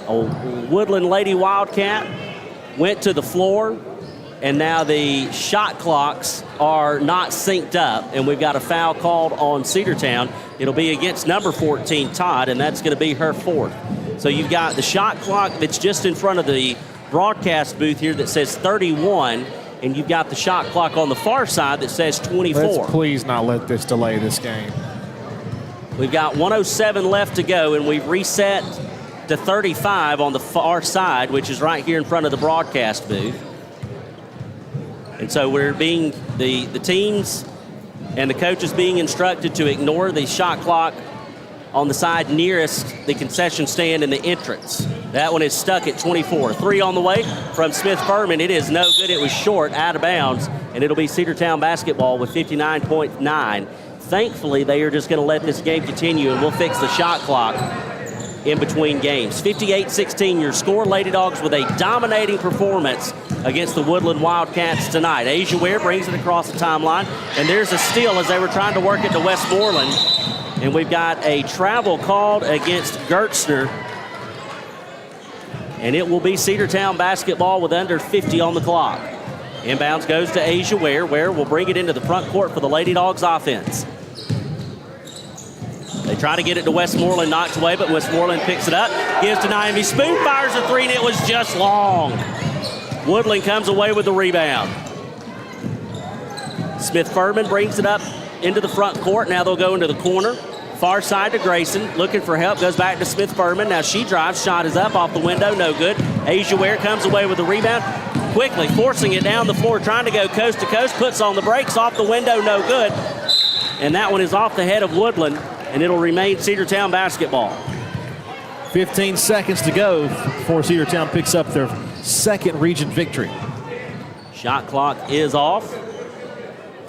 A Woodland Lady Wildcat went to the floor, and now the shot clocks are not synced up, and we've got a foul called on Cedartown. It'll be against number 14, Todd, and that's going to be her 4th. So you've got the shot clock that's just in front of the broadcast booth here that says 31, and you've got the shot clock on the far side that says 24. Let's please not let this delay this game. We've got 1:07 left to go, and we've reset to 35 on the far side, which is right here in front of the broadcast booth. And so we're being, the teams and the coaches being instructed to ignore the shot clock on the side nearest the concession stand in the entrance. That one is stuck at 24. 3 on the way from Smith Furman. It is no good. It was short, out of bounds, and it'll be Cedartown basketball with 59.9. Thankfully, they are just going to let this game continue, and we'll fix the shot clock in between games. 58-16 your score. Lady Dogs with a dominating performance against the Woodland Wildcats tonight. Asia Ware brings it across the timeline, and there's a steal as they were trying to work it to Westmoreland. And we've got a travel called against Gertzner, and it will be Cedartown basketball with under 50 on the clock. Inbounds goes to Asia Ware. Ware will bring it into the front court for the Lady Dogs offense. They try to get it to Westmoreland, knocked away, but Westmoreland picks it up, gives to Nyenby Spoon, fires a 3, and it was just long. Woodland comes away with the rebound. Smith Furman brings it up into the front court. Now they'll go into the corner. Far side to Grayson, looking for help, goes back to Smith Furman. Now she drives, shot is up off the window, no good. Asia Ware comes away with the rebound, quickly forcing it down the floor, trying to go coast to coast, puts on the brakes, off the window, no good. And that one is off the head of Woodland, and it'll remain Cedartown basketball. 15 seconds to go before Cedartown picks up their second region victory. Shot clock is off.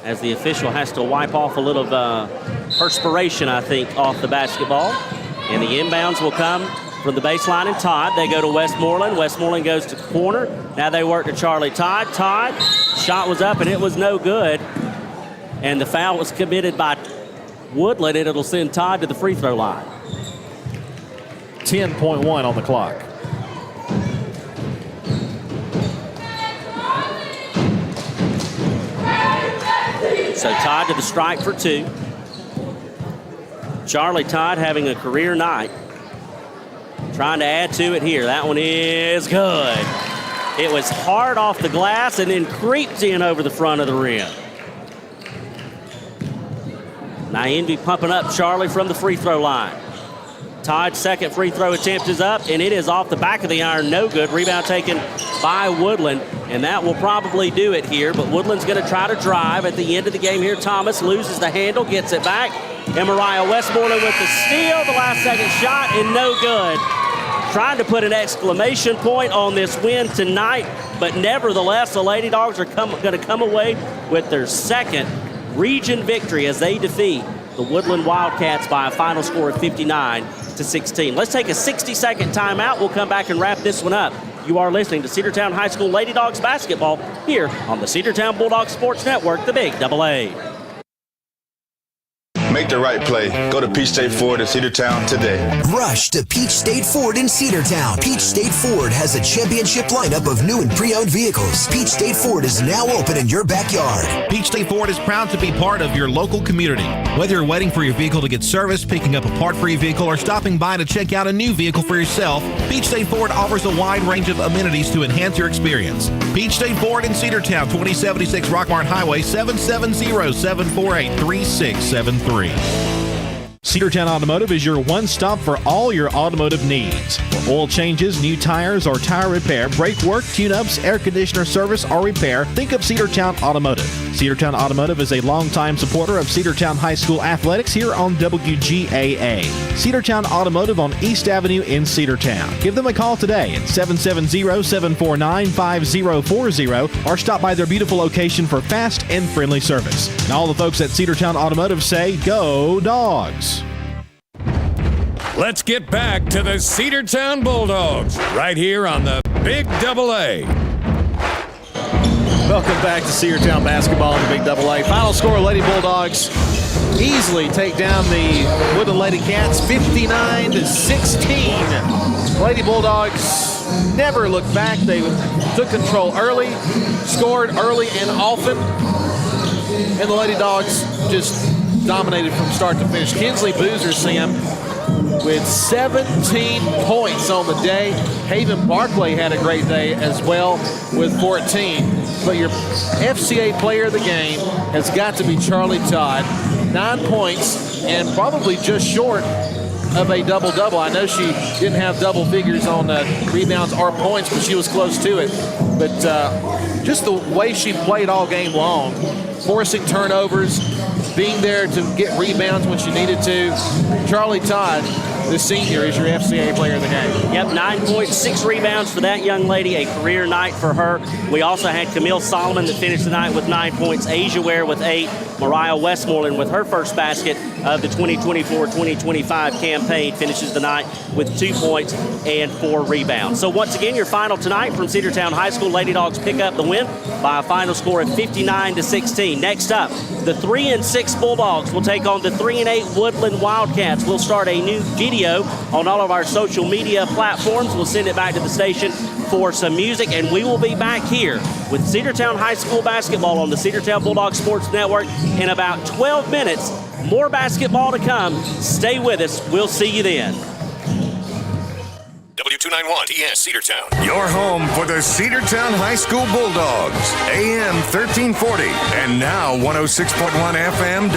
as the official has to wipe off a little perspiration, I think, off the basketball. And the inbounds will come from the baseline and Todd. They go to Westmoreland. Westmoreland goes to corner. Now they work to Charlie Todd. Todd, shot was up and it was no good. And the foul was committed by Woodland, and it'll send Todd to the free throw line. 10.1 on the clock. So Todd to the stripe for 2. Charlie Todd having a career night. Trying to add to it here. That one is good. It was hard off the glass and then creeped in over the front of the rim. Now Envy pumping up Charlie from the free throw line. Todd's second free throw attempt is up, and it is off the back of the iron, no good. Rebound taken by Woodland, and that will probably do it here, but Woodland's going to try to drive at the end of the game here. Thomas loses the handle, gets it back, and Mariah Westmoreland with the steal, the last second shot, and no good. Trying to put an exclamation point on this win tonight, but nevertheless, the Lady Dogs are going to come away with their second region victory as they defeat the Woodland Wildcats by a final score of 59-16. Let's take a 60-second timeout. We'll come back and wrap this one up. You are listening to Cedartown High School Lady Dogs basketball here on the Cedartown Bulldog Sports Network, the Big AA. Make the right play. Go to Peach State Ford in Cedartown today. Rush to Peach State Ford in Cedartown. Peach State Ford has a championship lineup of new and pre-owned vehicles. Peach State Ford is now open in your backyard. Peach State Ford is proud to be part of your local community. Whether you're waiting for your vehicle to get serviced, picking up a part for your vehicle, or stopping by to check out a new vehicle for yourself, Peach State Ford offers a wide range of amenities to enhance your experience. Peach State Ford in Cedartown, 2076 Rockmart Highway, 770-748-3673. Cedartown Automotive is your one-stop for all your automotive needs. For oil changes, new tires, or tire repair, brake work, tune-ups, air conditioner service, or repair, think of Cedartown Automotive. Cedartown Automotive is a longtime supporter of Cedartown High School athletics here on WGAA. Cedartown Automotive on East Avenue in Cedartown. Give them a call today at 770-749-5040 or stop by their beautiful location for fast and friendly service. And all the folks at Cedartown Automotive say, go Dogs! Let's get back to the Cedartown Bulldogs right here on the Big AA. Welcome back to Cedartown basketball in the Big AA. Final score, Lady Bulldogs easily take down the Woodland Lady Cats 59-16. Lady Bulldogs never looked back. They took control early, scored early and often, and the Lady Dogs just dominated from start to finish. Kinsley Boozer, Sam, with 17 points on the day. Haven Barclay had a great day as well with 14. But your FCA player of the game has got to be Charlie Todd. 9 points and probably just short of a double-double. I know she didn't have double figures on rebounds or points, but she was close to it. But just the way she played all game long, forcing turnovers, being there to get rebounds when she needed to. Charlie Todd, the senior, is your FCA player of the game. Yep, 9 points, 6 rebounds for that young lady, a career night for her. We also had Camille Solomon that finished the night with 9 points, Asia Ware with 8, Mariah Westmoreland with her first basket of the 2024-2025 campaign finishes the night with 2 points and 4 rebounds. So once again, your final tonight from Cedartown High School. Lady Dogs pick up the win by a final score of 59-16. Next up, the 3-6 Bulldogs will take on the 3-8 Woodland Wildcats. We'll start a new video on all of our social media platforms. We'll send it back to the station for some music, and we will be back here with Cedartown High School basketball on the Cedartown Bulldog Sports Network in about 12 minutes. More basketball to come. Stay with us. We'll see you then. W291 TS Cedartown. Your home for the Cedartown High School Bulldogs. AM 1340 and now 106.1 FM